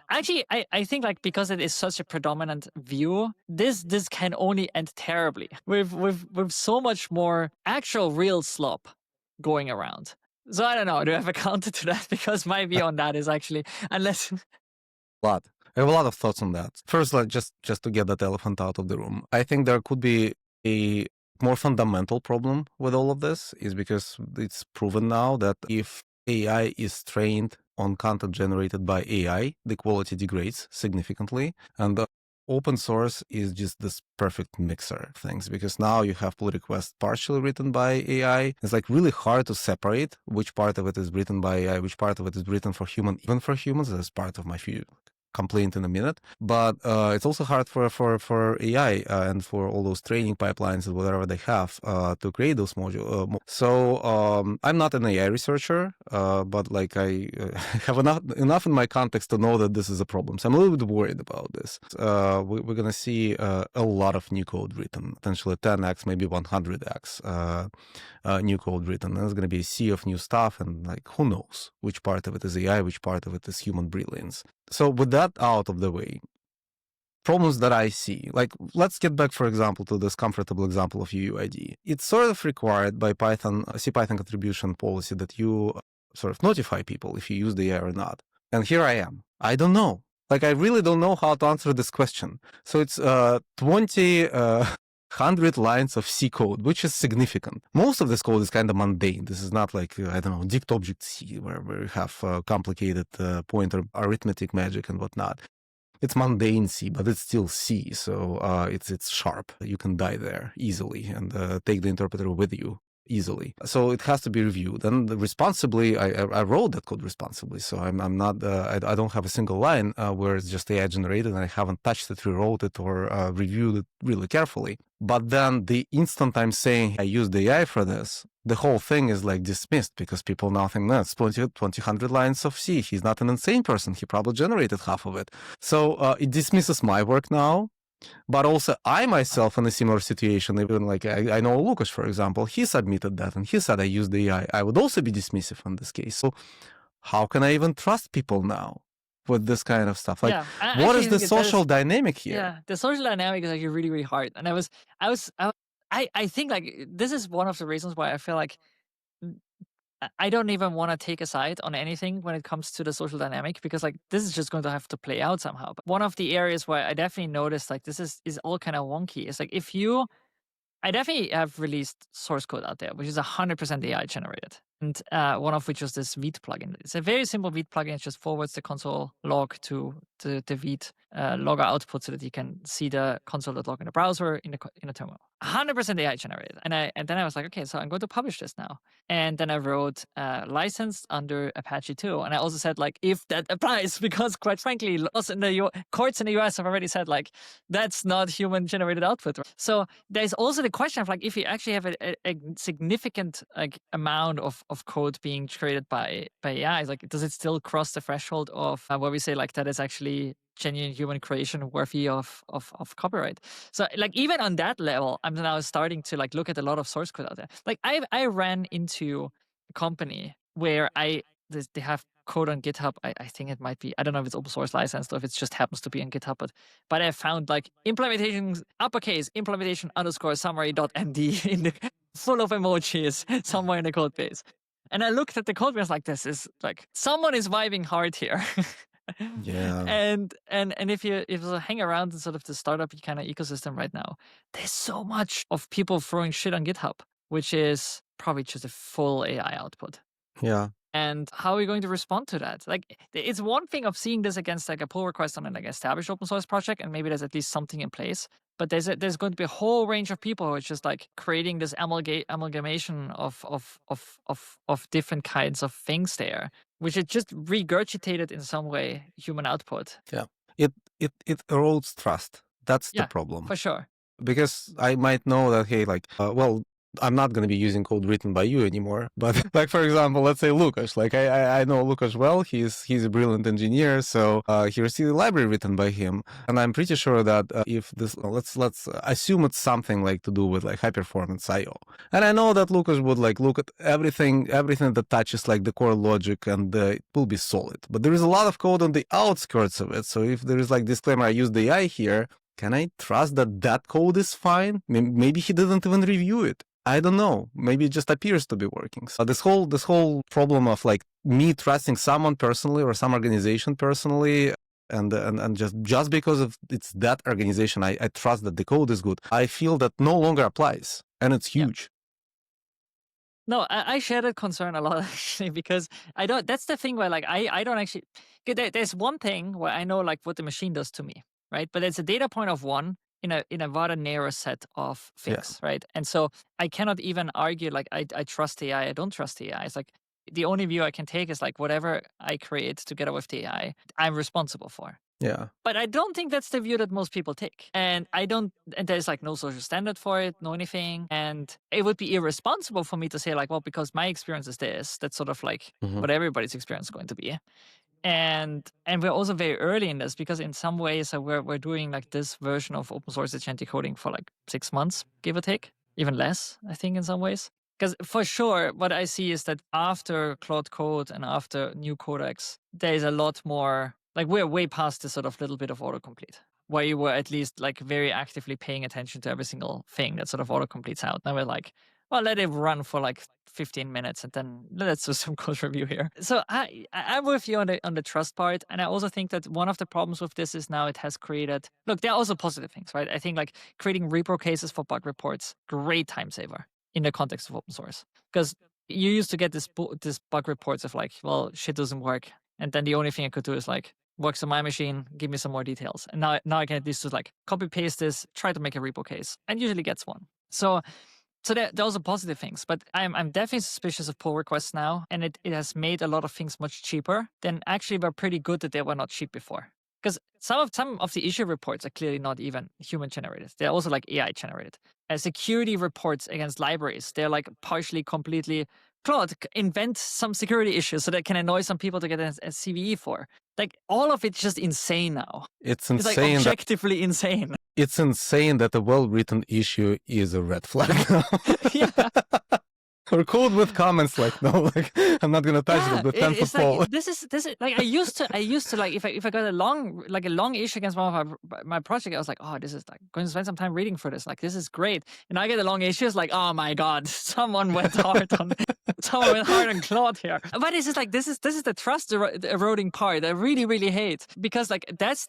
Actually, I think like because it is such a predominant view, this can only end terribly with so much more actual real slop going around. So I don't know. Do I have a counter to that? Because my view on that is actually, unless Lot. I have a lot of thoughts on that. First, like, just to get that elephant out of the room, I think there could be a more fundamental problem with all of this, is because it's proven now that if AI is trained on content generated by AI, the quality degrades significantly. And open source is just this perfect mixer of things, because now you have pull requests partially written by AI. It's like really hard to separate which part of it is written by AI, which part of it is written for human, even for humans. That's part of my view complaint in a minute, but it's also hard for AI and for all those training pipelines and whatever they have to create those modules. So I'm not an AI researcher, but like I have enough in my context to know that this is a problem. So I'm a little bit worried about this. We're gonna see a lot of new code written, potentially 10x, maybe 100x new code written. There's gonna be a sea of new stuff, and like who knows which part of it is AI, which part of it is human brilliance. So with that out of the way, problems that I see, like let's get back, for example, to this comfortable example of UUID. It's sort of required by CPython contribution policy that you sort of notify people if you use the AI or not. And here I am. I don't know. Like I really don't know how to answer this question. So it's 100 lines of C code, which is significant. Most of this code is kind of mundane. This is not like, I don't know, dict object C, where you have complicated pointer arithmetic magic and whatnot. It's mundane C, but it's still C, so it's sharp. You can die there easily and take the interpreter with you easily. So it has to be reviewed. And responsibly, I wrote that code responsibly. So I'm not, I don't have a single line where it's just AI generated and I haven't touched it, rewrote it, or reviewed it really carefully. But then the instant I'm saying I used AI for this, the whole thing is like dismissed because people now think that's 100 lines of C. He's not an insane person. He probably generated half of it. So it dismisses my work now. But also I myself in a similar situation, even like I know Lucas, for example, he submitted that and he said I used the AI. I would also be dismissive in this case. So how can I even trust people now with this kind of stuff? Like, what is the social dynamic here? Yeah, the social dynamic is actually really, really hard. And I think like this is one of the reasons why I feel like I don't even want to take a side on anything when it comes to the social dynamic, because like this is just going to have to play out somehow. But one of the areas where I definitely noticed like this is all kind of wonky is like I definitely have released source code out there, which is 100% AI generated. And one of which was this Vite plugin. It's a very simple Vite plugin. It just forwards the console log to the Vite logger output so that you can see the console.log in the browser in the terminal. 100% AI generated. And then I was like, okay, so I'm going to publish this now. And then I wrote licensed under Apache 2. And I also said like, if that applies, because quite frankly, laws in the courts in the US have already said like, that's not human generated output. So there's also the question of like, if you actually have a significant like amount of code being created by AI, like, does it still cross the threshold of where we say like that is actually genuine human creation worthy of copyright? So like even on that level, I'm now starting to like look at a lot of source code out there. Like I ran into a company where they have code on GitHub. I think it might be, I don't know if it's open source licensed or if it just happens to be on GitHub, but I found like implementation uppercase implementation _ summary.md in the full of emojis somewhere in the code base. And I looked at the code base like, this is like, someone is vibing hard here. Yeah. And if you hang around in sort of the startup kind of ecosystem right now, there's so much of people throwing shit on GitHub, which is probably just a full AI output. Yeah. And how are we going to respond to that? Like, it's one thing of seeing this against like a pull request on an like established open source project, and maybe there's at least something in place. But there's going to be a whole range of people who are just like creating this amalgamation of different kinds of things there, which is just regurgitated in some way human output. Yeah. It erodes trust. That's the Yeah, problem. for sure. Because I might know that, hey, like, well, I'm not going to be using code written by you anymore. But like, for example, let's say Lukasz. Like, I know Lukasz well. He's a brilliant engineer. So he received a library written by him, and I'm pretty sure that if this, let's assume it's something like to do with like high performance I/O. And I know that Lukasz would like look at everything that touches like the core logic, and it will be solid. But there is a lot of code on the outskirts of it. So if there is like disclaimer, I used the AI here. Can I trust that code is fine? Maybe he didn't even review it. I don't know. Maybe it just appears to be working. So this whole problem of like me trusting someone personally or some organization personally, and just because of it's that organization, I trust that the code is good. I feel that no longer applies, and it's huge. No, I share that concern a lot actually, because I don't. That's the thing where like I don't actually. There's one thing where I know like what the machine does to me, right? But it's a data point of one in a rather narrow set of things, right? And so I cannot even argue like I trust AI, I don't trust AI. It's like the only view I can take is like whatever I create together with the AI, I'm responsible for. Yeah. But I don't think that's the view that most people take. And there's like no social standard for it, no anything. And it would be irresponsible for me to say like, well, because my experience is this, that's sort of like what everybody's experience is going to be. And we're also very early in this because in some ways we're doing like this version of open source agentic coding for like 6 months, give or take, even less, I think in some ways. Because for sure, what I see is that after Claude Code and after new codecs, there's a lot more, like we're way past this sort of little bit of autocomplete, where you were at least like very actively paying attention to every single thing that sort of autocompletes out. Now we're like, well, let it run for like 15 minutes and then let's do some code review here. So I'm with you on the trust part. And I also think that one of the problems with this is now it has created, look, there are also positive things, right? I think like creating repro cases for bug reports, great time saver in the context of open source. Because you used to get this bug reports of like, well, shit doesn't work. And then the only thing I could do is like, works on my machine, give me some more details. And now I can at least just like copy paste this, try to make a repo case, and usually gets one. So those are positive things, but I'm definitely suspicious of pull requests now, and it has made a lot of things much cheaper than actually were pretty good that they were not cheap before. Because some of the issue reports are clearly not even human generated. They're also like AI generated. Security reports against libraries, they're like partially completely Claude, invent some security issues so that can annoy some people to get a CVE for. Like all of it's just insane now. It's It's like insane. objectively insane. It's insane that a well-written issue is a red flag now. Yeah. Or code with comments like, no, like I'm not gonna touch it with 10-foot pole. Like, this is like I used to like if I got a long issue against one of my project, I was like, oh, this is like going to spend some time reading for this. Like this is great. And I get a long issue, it's like, oh my god, someone went hard on Claude here. But it's just like this is the trust eroding part I really hate, because like that's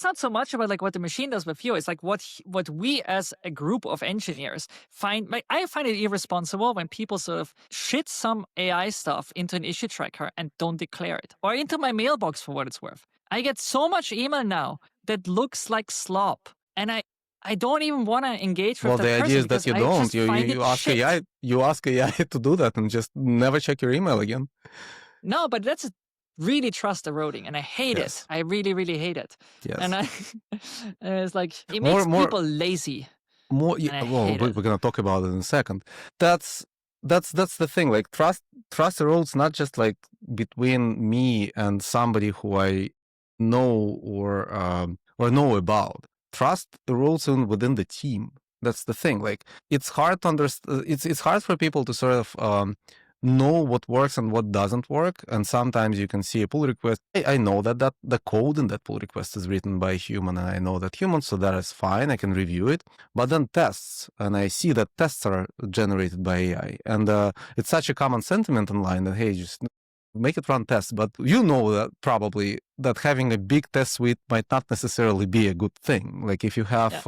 not so much about like what the machine does with you. It's like what we as a group of engineers find. Like I find it irresponsible when people sort of shit some AI stuff into an issue tracker and don't declare it, or into my mailbox for what it's worth. I get so much email now that looks like slop, and I don't even want to engage with that person. Well, the idea is that you don't. You ask AI to do that and just never check your email again. No, but that's really trust eroding, and I hate it. I really hate it. Yes. And it's like it makes people lazy. We're gonna talk about it in a second. That's the thing. Like trust erodes not just like between me and somebody who I know or know about. Trust erodes within the team. That's the thing. Like it's hard to understand. It's hard for people to sort of know what works and what doesn't work. And sometimes you can see a pull request. I know that the code in that pull request is written by a human, and I know that human, so that is fine. I can review it. But then tests, and I see that tests are generated by AI. And it's such a common sentiment online that, hey, just make it run tests. But you know that probably that having a big test suite might not necessarily be a good thing. Like if you have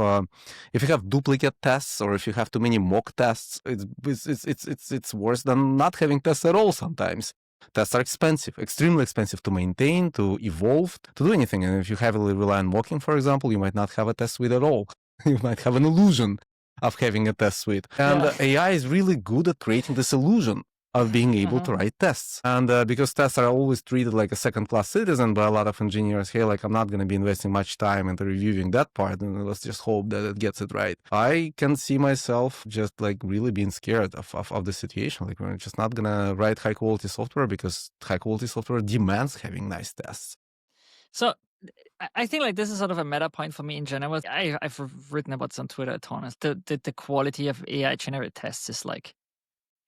duplicate tests, or if you have too many mock tests, it's worse than not having tests at all sometimes. Tests are expensive, extremely expensive to maintain, to evolve, to do anything. And if you heavily rely on mocking, for example, you might not have a test suite at all. You might have an illusion of having a test suite. And AI is really good at creating this illusion of being able to write tests. And because tests are always treated like a second-class citizen by a lot of engineers, hey, like I'm not going to be investing much time into reviewing that part, and let's just hope that it gets it right. I can see myself just like really being scared of the situation. Like we're just not going to write high-quality software because high-quality software demands having nice tests. So I think like this is sort of a meta point for me in general. I've written about this on Twitter a ton. The quality of AI generated tests is like,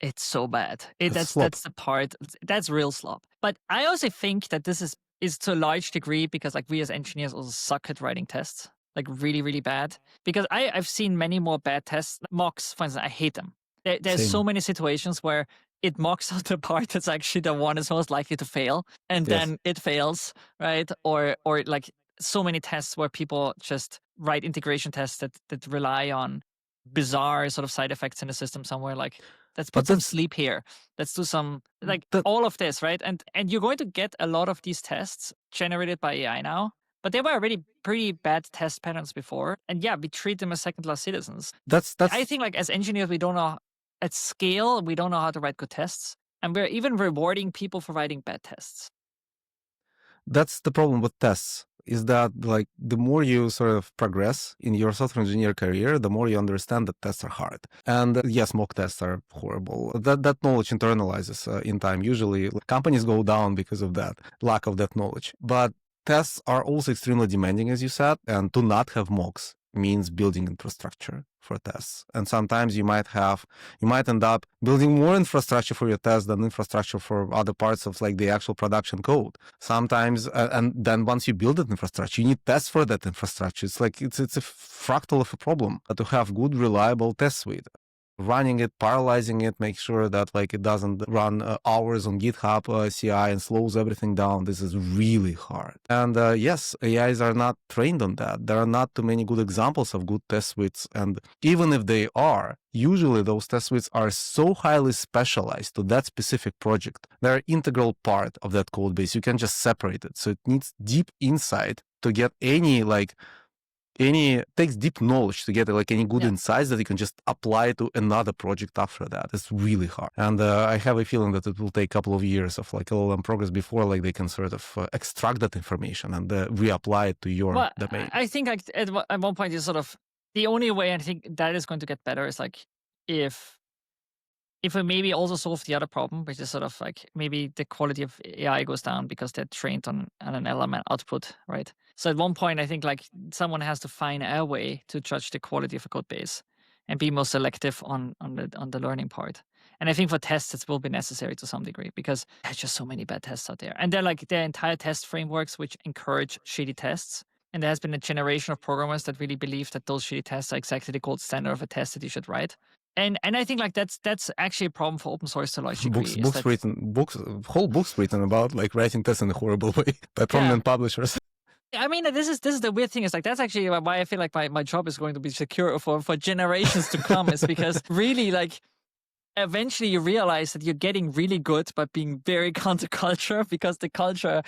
it's so bad. That's the part. That's real slop. But I also think that this is to a large degree because like we as engineers also suck at writing tests, like really, really bad. Because I've seen many more bad tests. Mocks, for instance, I hate them. There's so many situations where it mocks out the part that's actually the one that's most likely to fail, and then it fails, right? Or like so many tests where people just write integration tests that rely on bizarre sort of side effects in the system somewhere, like let's put some sleep here, let's do some like all of this, right? And you're going to get a lot of these tests generated by AI now, but they were already pretty bad test patterns before, and we treat them as second-class citizens. I think like as engineers, we don't know at scale, we don't know how to write good tests, and we're even rewarding people for writing bad tests. That's the problem with tests, is that like the more you sort of progress in your software engineer career, the more you understand that tests are hard. And yes, mock tests are horrible. That knowledge internalizes in time. Usually companies go down because of that, lack of that knowledge. But tests are also extremely demanding, as you said, and to not have mocks means building infrastructure for tests. And sometimes you might end up building more infrastructure for your tests than infrastructure for other parts of like the actual production code. Sometimes, and then once you build that infrastructure, you need tests for that infrastructure. It's like, it's a fractal of a problem to have good, reliable test suite. Running it, parallelizing it, make sure that like it doesn't run hours on GitHub CI and slows everything down. This is really hard. And yes, AIs are not trained on that. There are not too many good examples of good test suites. And even if they are, usually those test suites are so highly specialized to that specific project. They're an integral part of that code base. You can just separate it. So it needs deep insight to get takes deep knowledge to get like any good insights that you can just apply to another project after that. It's really hard. And I have a feeling that it will take a couple of years of like LLM progress before like they can sort of extract that information and reapply it to your domain. I think like at one point is sort of the only way I think that is going to get better is like if we maybe also solve the other problem, which is sort of like maybe the quality of AI goes down because they're trained on an LLM output, right? So at one point, I think like someone has to find a way to judge the quality of a code base and be more selective on the learning part. And I think for tests, it will be necessary to some degree because there's just so many bad tests out there. And they're like there are entire test frameworks which encourage shitty tests. And there has been a generation of programmers that really believe that those shitty tests are exactly the gold standard of a test that you should write. And I think like that's actually a problem for open source to a large degree. Whole books written about like writing tests in a horrible way by prominent publishers. I mean, this is the weird thing is like that's actually why I feel like my job is going to be secure for generations to come is because really like eventually you realize that you're getting really good but being very counterculture because the culture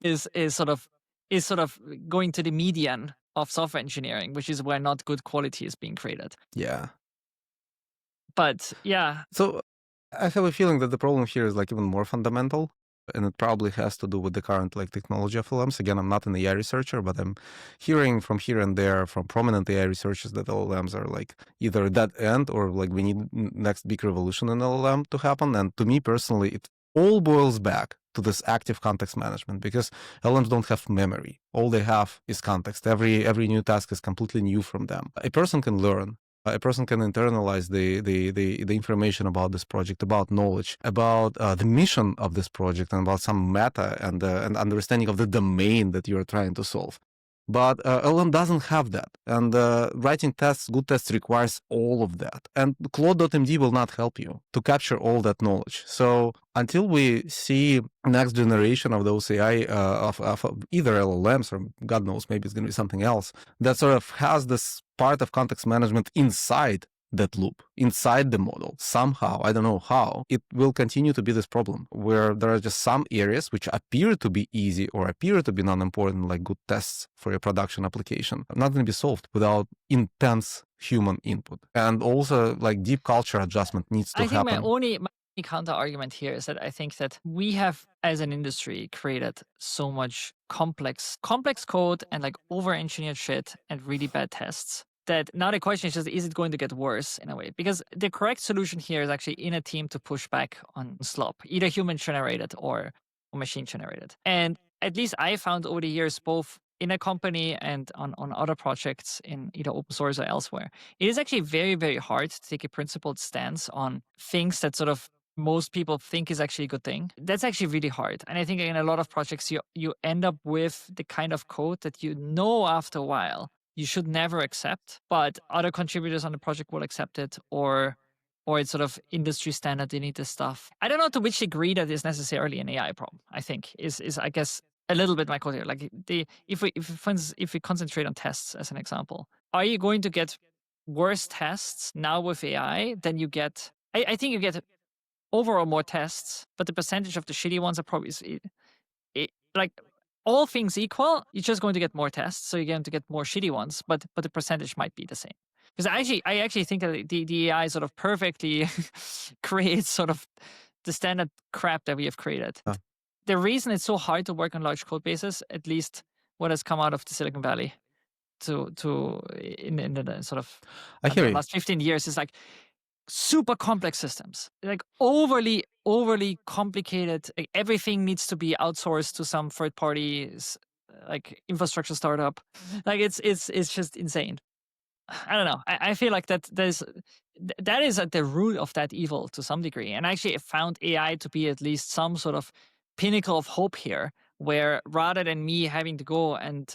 is sort of going to the median of software engineering, which is where not good quality is being created. Yeah. But yeah. So I have a feeling that the problem here is like even more fundamental, and it probably has to do with the current like technology of LLMs. Again, I'm not an AI researcher, but I'm hearing from here and there from prominent AI researchers that LLMs are like either dead end or like we need next big revolution in LLM to happen. And to me personally, it all boils back to this active context management because LLMs don't have memory. All they have is context. Every new task is completely new from them. A person can learn A person can internalize the information about this project, about knowledge, about the mission of this project, and about some meta and understanding of the domain that you are trying to solve. But LLM doesn't have that. And writing tests, good tests, requires all of that. And Claude.md will not help you to capture all that knowledge. So until we see next generation of those AI, of either LLMs or God knows, maybe it's going to be something else, that sort of has this part of context management inside that loop, inside the model, somehow, I don't know how, it will continue to be this problem where there are just some areas which appear to be easy or appear to be non-important, like good tests for your production application, not going to be solved without intense human input. And also, like, deep culture adjustment needs to I think happen. my only counter argument here is that I think that we have, as an industry, created so much complex code and like over-engineered shit and really bad tests that now the question is just, is it going to get worse in a way? Because the correct solution here is actually in a team to push back on slop, either human generated or machine generated. And at least I found over the years, both in a company and on other projects in either open source or elsewhere, it is actually very, very hard to take a principled stance on things that sort of most people think is actually a good thing. That's actually really hard. And I think in a lot of projects, you end up with the kind of code that you know after a while you should never accept, but other contributors on the project will accept it, or it's sort of industry standard, they need this stuff. I don't know to which degree that is necessarily an AI problem, I think, is I guess a little bit my code here. Like if we concentrate on tests as an example, are you going to get worse tests now with AI than you get? I think you get overall more tests, but the percentage of the shitty ones are probably like all things equal, you're just going to get more tests, so you're going to get more shitty ones, but the percentage might be the same. Because I actually think that the AI sort of perfectly creates sort of the standard crap that we have created. Yeah. The reason it's so hard to work on large code bases, at least what has come out of the Silicon Valley in the sort of the last 15 years, is like super complex systems, like overly complicated. Like everything needs to be outsourced to some third parties, like infrastructure startup. Like it's just insane. I don't know. I feel like that is at the root of that evil to some degree. And actually, I found AI to be at least some sort of pinnacle of hope here, where rather than me having to go and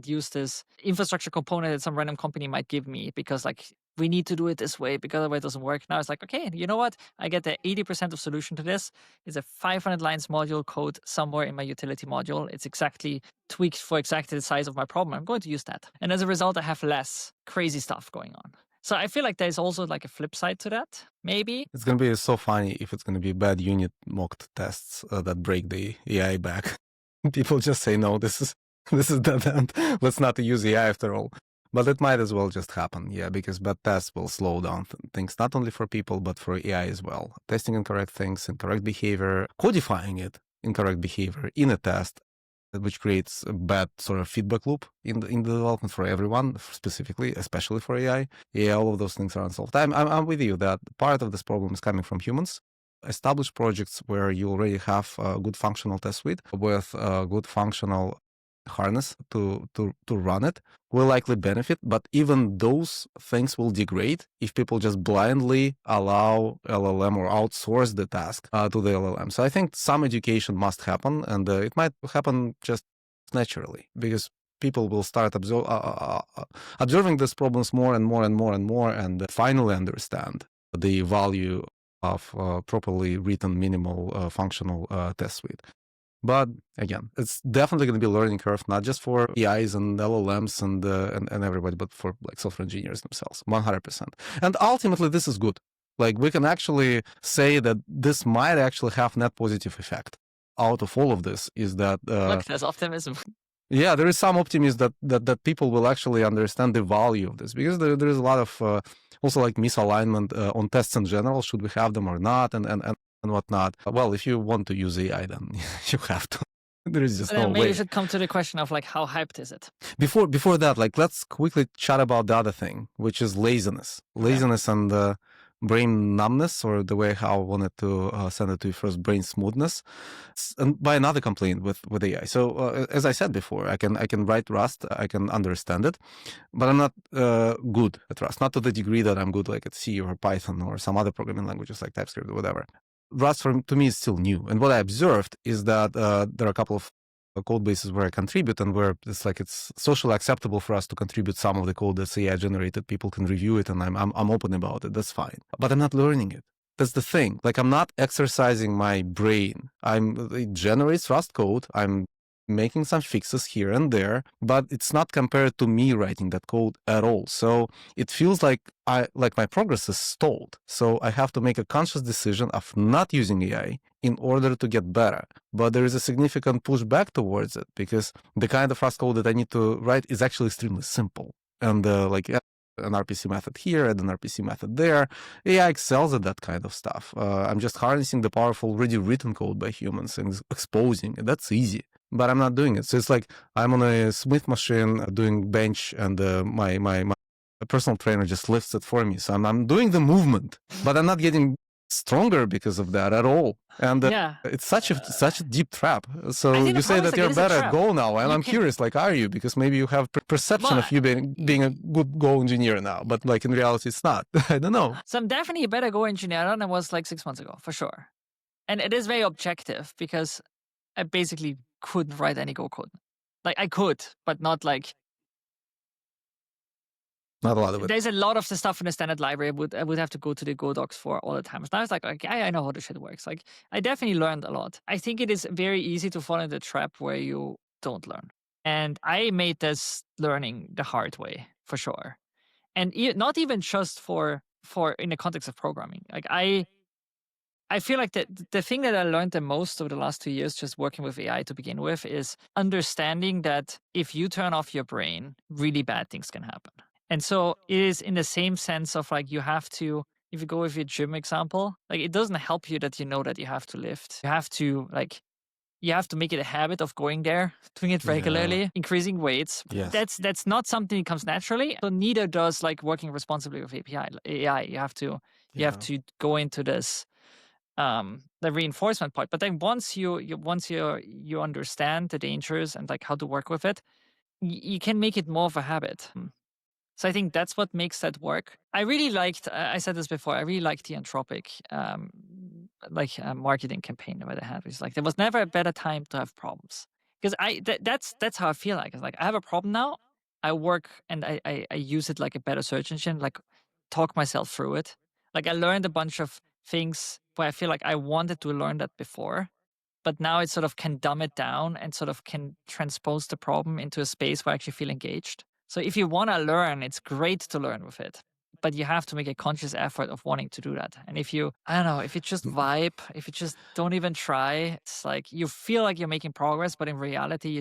use this infrastructure component that some random company might give me because like we need to do it this way because otherwise it doesn't work. Now it's like, okay, you know what? I get the 80% of solution to this. It's a 500 lines module code somewhere in my utility module. It's exactly tweaked for exactly the size of my problem. I'm going to use that. And as a result, I have less crazy stuff going on. So I feel like there's also like a flip side to that, maybe. It's going to be so funny if it's going to be bad unit mocked tests that break the AI back. People just say, no, this is dead end. Let's not use AI after all. But it might as well just happen, yeah, because bad tests will slow down things, not only for people, but for AI as well. Testing incorrect things, incorrect behavior, codifying it, incorrect behavior in a test, which creates a bad sort of feedback loop in the development for everyone, specifically, especially for AI. Yeah, all of those things are unsolved. I'm with you that part of this problem is coming from humans. Established projects where you already have a good functional test suite with a good functional harness to run it will likely benefit, but even those things will degrade if people just blindly allow LLM or outsource the task to the LLM. So I think some education must happen, and it might happen just naturally because people will start observing these problems more and more and more and more, and finally understand the value of properly written minimal functional test suite. But again, it's definitely going to be a learning curve, not just for AIs and LLMs and everybody, but for like software engineers themselves, 100%. And ultimately, this is good. Like we can actually say that this might actually have net positive effect out of all of this. Is that look, there's optimism. Yeah, there is some optimism that people will actually understand the value of this, because there is a lot of also like misalignment on tests in general. Should we have them or not, and whatnot. Well, if you want to use AI, then you have to. There is just no way. Maybe we should come to the question of like, how hyped is it? Before that, like, let's quickly chat about the other thing, which is laziness. Laziness and brain numbness, or the way how I wanted to send it to you first, brain smoothness, and by another complaint with AI. So as I said before, I can write Rust, I can understand it, but I'm not good at Rust, not to the degree that I'm good like at C or Python or some other programming languages like TypeScript or whatever. Rust to me is still new, and what I observed is that there are a couple of code bases where I contribute and where it's socially acceptable for us to contribute some of the code that's AI generated. People can review it, and I'm open about it. That's fine, but I'm not learning it. That's the thing. Like, I'm not exercising my brain. It generates Rust code. I'm making some fixes here and there, but it's not compared to me writing that code at all. So it feels like my progress is stalled. So I have to make a conscious decision of not using AI in order to get better. But there is a significant pushback towards it, because the kind of Rust code that I need to write is actually extremely simple. And an RPC method here and an RPC method there. AI excels at that kind of stuff. I'm just harnessing the powerful, already written code by humans and exposing it. That's easy, but I'm not doing it. So it's like I'm on a Smith machine doing bench, and my personal trainer just lifts it for me. So I'm doing the movement, but I'm not getting stronger because of that at all. And it's such a deep trap. So you say that you're better at Go now, and I'm curious, like, are you? Because maybe you have perception of you being a good Go engineer now, but like in reality, it's not. I don't know. So I'm definitely a better Go engineer than I was like 6 months ago, for sure. And it is very objective, because I basically couldn't write any Go code. Like, I could, but not like... Not a lot of it. There's a lot of the stuff in the standard library I would have to go to the Go docs for all the time. So now it's like, I know how the shit works. Like, I definitely learned a lot. I think it is very easy to fall into the trap where you don't learn. And I made this learning the hard way, for sure. And not even just for in the context of programming. Like, I feel like the thing that I learned the most over the last 2 years just working with AI to begin with is understanding that if you turn off your brain, really bad things can happen. And so it is in the same sense of like, you have to, if you go with your gym example, like, it doesn't help you that you know that you have to lift. You have to make it a habit of going there, doing it regularly, increasing weights. Yes. That's not something that comes naturally. So neither does like working responsibly with AI. You have to go into this the reinforcement part. But then once you understand the dangers and like how to work with it, you can make it more of a habit. So I think that's what makes that work. I really liked, I said this before, I really liked the Anthropic marketing campaign that they had. It's like, there was never a better time to have problems. Because that's how I feel like. It's like, I have a problem now, I work and I use it like a better search engine, like talk myself through it. Like, I learned a bunch of things where I feel like I wanted to learn that before, but now it sort of can dumb it down and sort of can transpose the problem into a space where I actually feel engaged. So if you want to learn, it's great to learn with it, but you have to make a conscious effort of wanting to do that. And if you just vibe, if you just don't even try, it's like you feel like you're making progress, but in reality,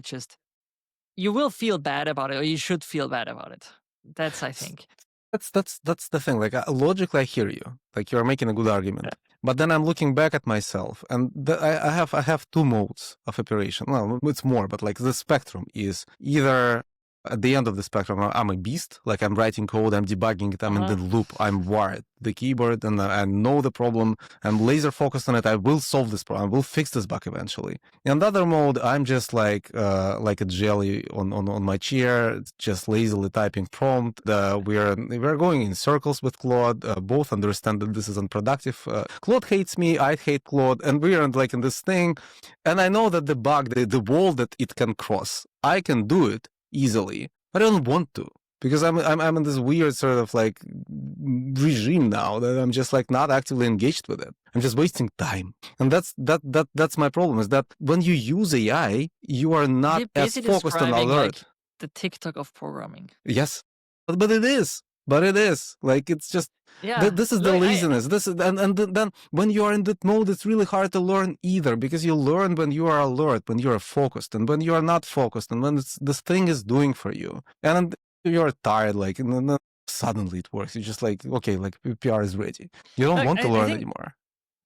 you will feel bad about it, or you should feel bad about it. That's, I think. That's the thing. Like, logically, I hear you. Like, you're making a good argument. But then I'm looking back at myself, and I have two modes of operation. Well, it's more, but like the spectrum is either at the end of the spectrum, I'm a beast. Like, I'm writing code, I'm debugging it, I'm in the loop, I'm wired the keyboard, and I know the problem. I'm laser focused on it. I will solve this problem. I will fix this bug eventually. In the other mode, I'm just like a jelly on my chair, just lazily typing prompt. We're going in circles with Claude. Both understand that this is unproductive. Claude hates me. I hate Claude, and we're like in this thing. And I know that the bug, the wall that it can cross, I can do it easily, but I don't want to, because I'm in this weird sort of like regime now that I'm just like not actively engaged with it. I'm just wasting time, and that's my problem. Is that when you use AI, you are not as focused on alert. Like the TikTok of programming. Yes, but it is. But it is like, it's just, this is the laziness. And then when you are in that mode, it's really hard to learn either, because you learn when you are alert, when you are focused, and when you are not focused, and when this thing is doing for you, and you're tired, like, and then suddenly it works. You're just like, okay, like PR is ready. You don't want to learn anymore.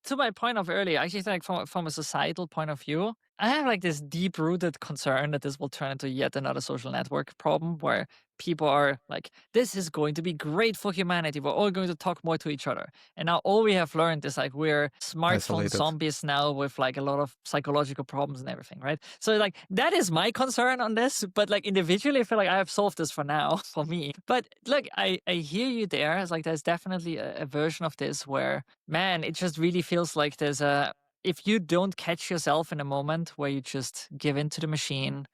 To my point of earlier, I actually think from a societal point of view, I have like this deep rooted concern that this will turn into yet another social network problem where people are like, this is going to be great for humanity. We're all going to talk more to each other. And now all we have learned is like we're smartphone Isolated. zombies now with like a lot of psychological problems and everything, right? So like that is my concern on this. But like individually, I feel like I have solved this for now for me. But look, I hear you there. It's like there's definitely a version of this where, man, it just really feels like there's a if you don't catch yourself in a moment where you just give in to the machine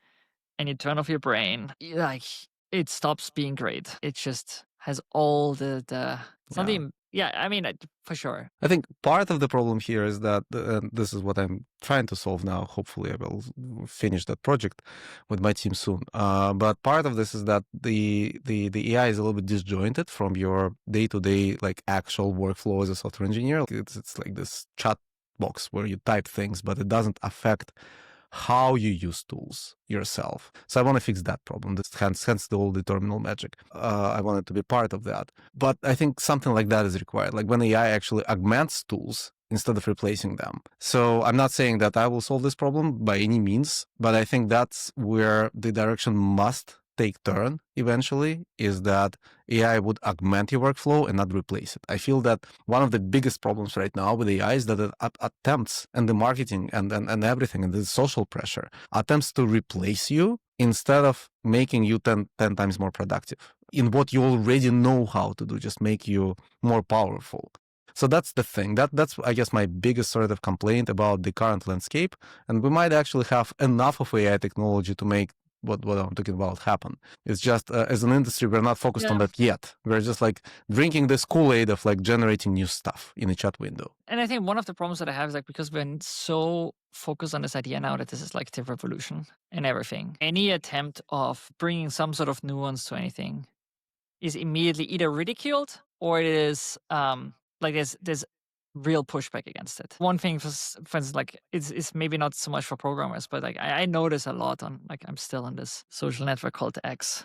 and you turn off your brain, like it stops being great. It just has all the something. Yeah, I mean, for sure. I think part of the problem here is that this is what I'm trying to solve now. Hopefully, I will finish that project with my team soon. But part of this is that the AI is a little bit disjointed from your day-to-day like actual workflow as a software engineer. It's like this chat box where you type things, but it doesn't affect how you use tools yourself. So I want to fix that problem. Hence the whole terminal magic. I want it to be part of that. But I think something like that is required, like when AI actually augments tools instead of replacing them. So I'm not saying that I will solve this problem by any means, but I think that's where the direction must take turn eventually, is that AI would augment your workflow and not replace it. I feel that one of the biggest problems right now with AI is that it attempts, and the marketing and everything, and the social pressure, attempts to replace you instead of making you 10 times more productive in what you already know how to do, just make you more powerful. So that's the thing. That's, I guess, my biggest sort of complaint about the current landscape. And we might actually have enough of AI technology to make what I'm talking about happen. It's just as an industry, we're not focused on that yet. We're just like drinking this Kool-Aid of like generating new stuff in a chat window. And I think one of the problems that I have is like because we're so focused on this idea now that this is like the revolution and everything. Any attempt of bringing some sort of nuance to anything is immediately either ridiculed or it is like there's real pushback against it. One thing, for instance, like it's maybe not so much for programmers, but like I notice a lot on like I'm still on this social network called X.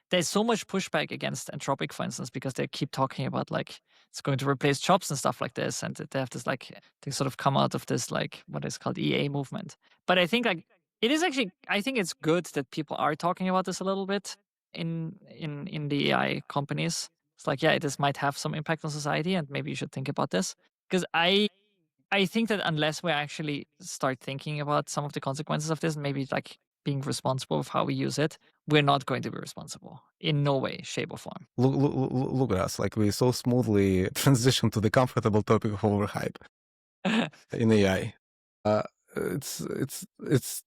There's so much pushback against Anthropic, for instance, because they keep talking about like it's going to replace jobs and stuff like this, and they have this like they sort of come out of this like what is called EA movement. But I think like it is actually I think it's good that people are talking about this a little bit in the AI companies. It's like, yeah, this might have some impact on society, and maybe you should think about this. Because I think that unless we actually start thinking about some of the consequences of this, maybe like being responsible of how we use it, we're not going to be responsible in no way, shape, or form. Look at us, like we so smoothly transition to the comfortable topic of overhype in AI. It's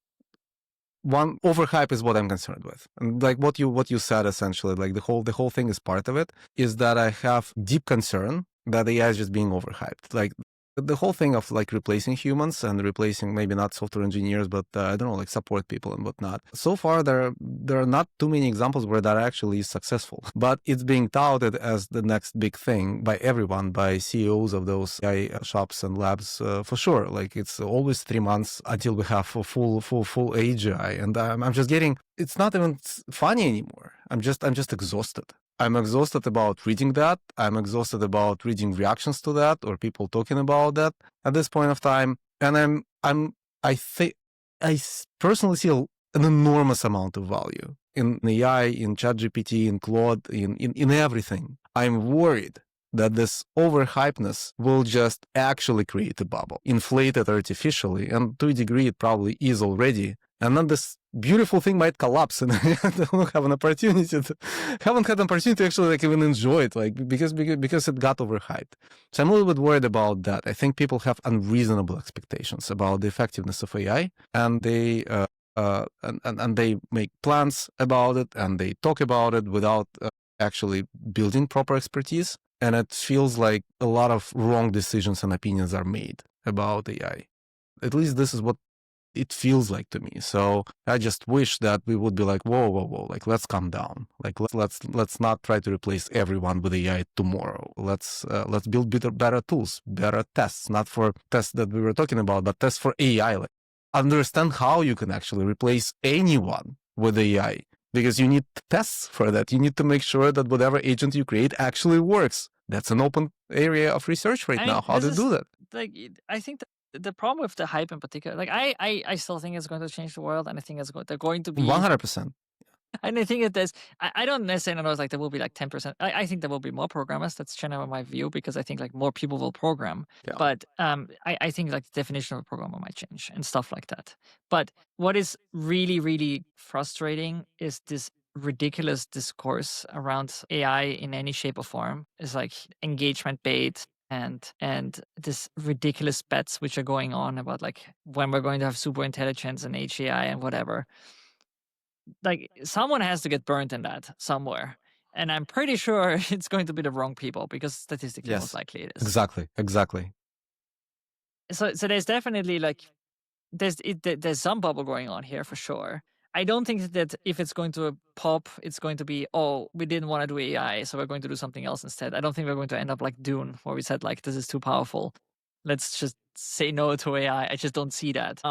one, overhype is what I'm concerned with, and like what you said essentially, like the whole thing is part of it. Is that I have deep concern that AI is just being overhyped. Like the whole thing of like replacing humans and replacing maybe not software engineers, but I don't know, like support people and whatnot. So far, there are not too many examples where that actually is successful. But it's being touted as the next big thing by everyone, by CEOs of those AI shops and labs, for sure. Like it's always 3 months until we have a full AGI, and I'm just getting. It's not even funny anymore. I'm just exhausted. I'm exhausted about reading that. I'm exhausted about reading reactions to that or people talking about that at this point of time. And I personally see an enormous amount of value in AI, in ChatGPT, in Claude, in everything. I'm worried that this overhypeness will just actually create a bubble, inflate it artificially, and to a degree it probably is already. And then this beautiful thing might collapse, and I don't have an opportunity haven't had an opportunity to actually like even enjoy it, like because it got overhyped. So I'm a little bit worried about that. I think people have unreasonable expectations about the effectiveness of AI, and they and they make plans about it and they talk about it without actually building proper expertise. And it feels like a lot of wrong decisions and opinions are made about AI. At least this is what it feels like to me. So I just wish that we would be like, whoa, like let's calm down. Like let's not try to replace everyone with AI tomorrow. Let's build better tools, better tests, not for tests that we were talking about, but tests for AI. Like understand how you can actually replace anyone with AI. Because you need tests for that. You need to make sure that whatever agent you create actually works. That's an open area of research right now. How to do that? Like, I think that The problem with the hype in particular, like I still think it's going to change the world, and I think they're going to be 100%. and I think that I don't necessarily know like there will be like 10%. I think there will be more programmers. That's generally my view because I think like more people will program. Yeah. But I think like the definition of a programmer might change and stuff like that. But what is really, really frustrating is this ridiculous discourse around AI in any shape or form. Is like engagement bait and this ridiculous bets which are going on about like when we're going to have super intelligence and HAI and whatever. Like someone has to get burnt in that somewhere. And I'm pretty sure it's going to be the wrong people because statistically most Yes. likely it is. Exactly. So there's definitely like there's some bubble going on here for sure. I don't think that if it's going to pop, it's going to be, oh, we didn't want to do AI, so we're going to do something else instead. I don't think we're going to end up like Dune, where we said like this is too powerful. Let's just say no to AI. I just don't see that.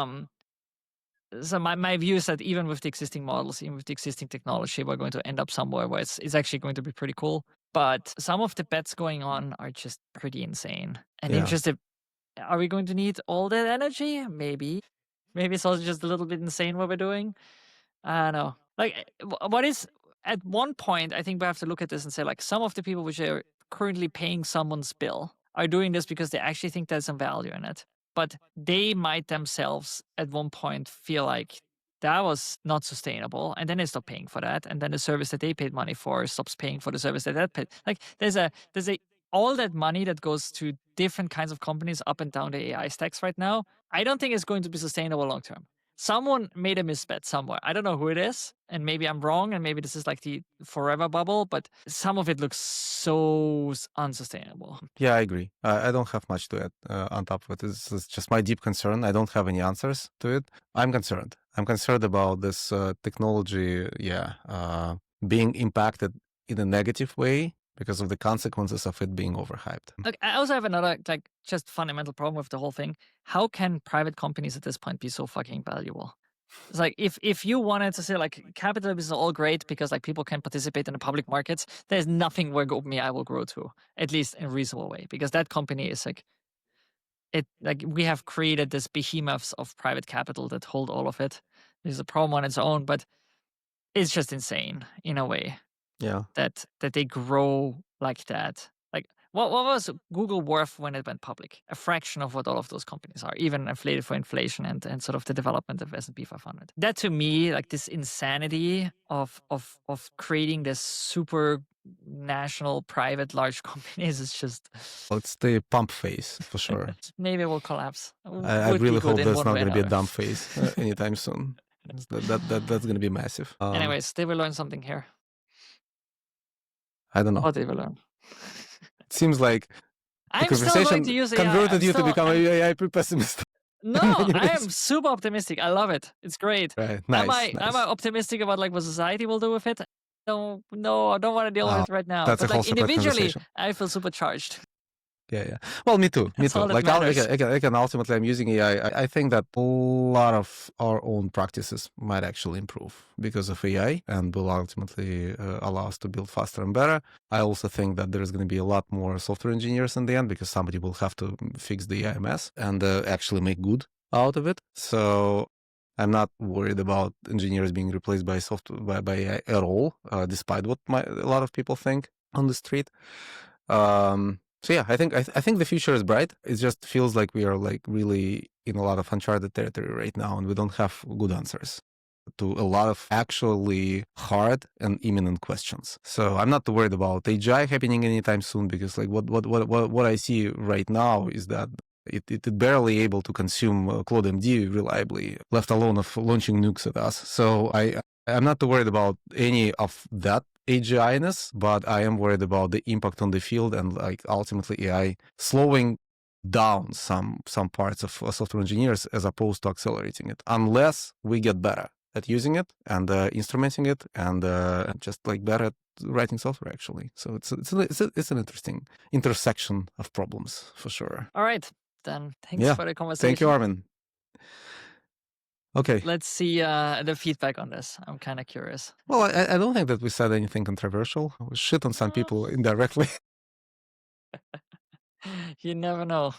So my view is that even with the existing models, even with the existing technology, we're going to end up somewhere where it's actually going to be pretty cool. But some of the bets going on are just pretty insane. And Yeah. interested, are we going to need all that energy? Maybe. Maybe it's also just a little bit insane what we're doing. I don't know. Like, what is at one point, I think we have to look at this and say, like, some of the people which are currently paying someone's bill are doing this because they actually think there's some value in it. But they might themselves at one point feel like that was not sustainable, and then they stop paying for that, and then the service that they paid money for stops paying for the service that paid. Like, there's a all that money that goes to different kinds of companies up and down the AI stacks right now. I don't think it's going to be sustainable long term. Someone made a misbet somewhere. I don't know who it is, and maybe I'm wrong, and maybe this is like the forever bubble, but some of it looks so unsustainable. Yeah, I agree. I don't have much to add on top of it. It's just my deep concern. I don't have any answers to it. I'm concerned. I'm concerned about this technology, being impacted in a negative way because of the consequences of it being overhyped. Look, I also have another like just fundamental problem with the whole thing. How can private companies at this point be so fucking valuable? It's like if you wanted to say like capitalism is all great because like people can participate in the public markets, there's nothing where OpenAI will grow to, at least in a reasonable way, because that company is like we have created this behemoths of private capital that hold all of it. There's a problem on its own, but it's just insane in a way. Yeah. That they grow like that. Like what was Google worth when it went public? A fraction of what all of those companies are, even inflated for inflation and sort of the development of S&P 500. That to me, like this insanity of creating this super national private large companies is just Well, it's the pump phase for sure. maybe it will collapse. I really hope there's not going to be a another. dump phase anytime soon. That's going to be massive. Anyways, they will learn something here. I don't know. What they will learn. It seems like the I'm still going conversation to use AI. converted you to become an AI pessimist. No, I am super optimistic. I love it. It's great. Right. Am Nice. I optimistic about like what society will do with it? No, I don't want to deal with it right now. That's But a whole like separate individually, conversation. I feel supercharged. Yeah. Well, me too. That's all that Like, matters. again, ultimately, I'm using AI. I think that a lot of our own practices might actually improve because of AI and will ultimately allow us to build faster and better. I also think that there's going to be a lot more software engineers in the end because somebody will have to fix the AI mess and actually make good out of it. So I'm not worried about engineers being replaced by software by AI at all, despite what a lot of people think on the street. So yeah, I think the future is bright. It just feels like we are like really in a lot of uncharted territory right now, and we don't have good answers to a lot of actually hard and imminent questions. So I'm not worried about AGI happening anytime soon because like what I see right now is that it barely able to consume Claude MD reliably, let alone of launching nukes at us. So I'm not too worried about any of that AGI-ness, but I am worried about the impact on the field and like ultimately AI slowing down some parts of software engineers as opposed to accelerating it, unless we get better at using it and instrumenting it and just like better at writing software actually. So it's an interesting intersection of problems for sure. All right, then. Thanks for the conversation. Thank you, Armin. Okay. Let's see the feedback on this. I'm kind of curious. Well, I don't think that we said anything controversial. We shit on some people indirectly. You never know.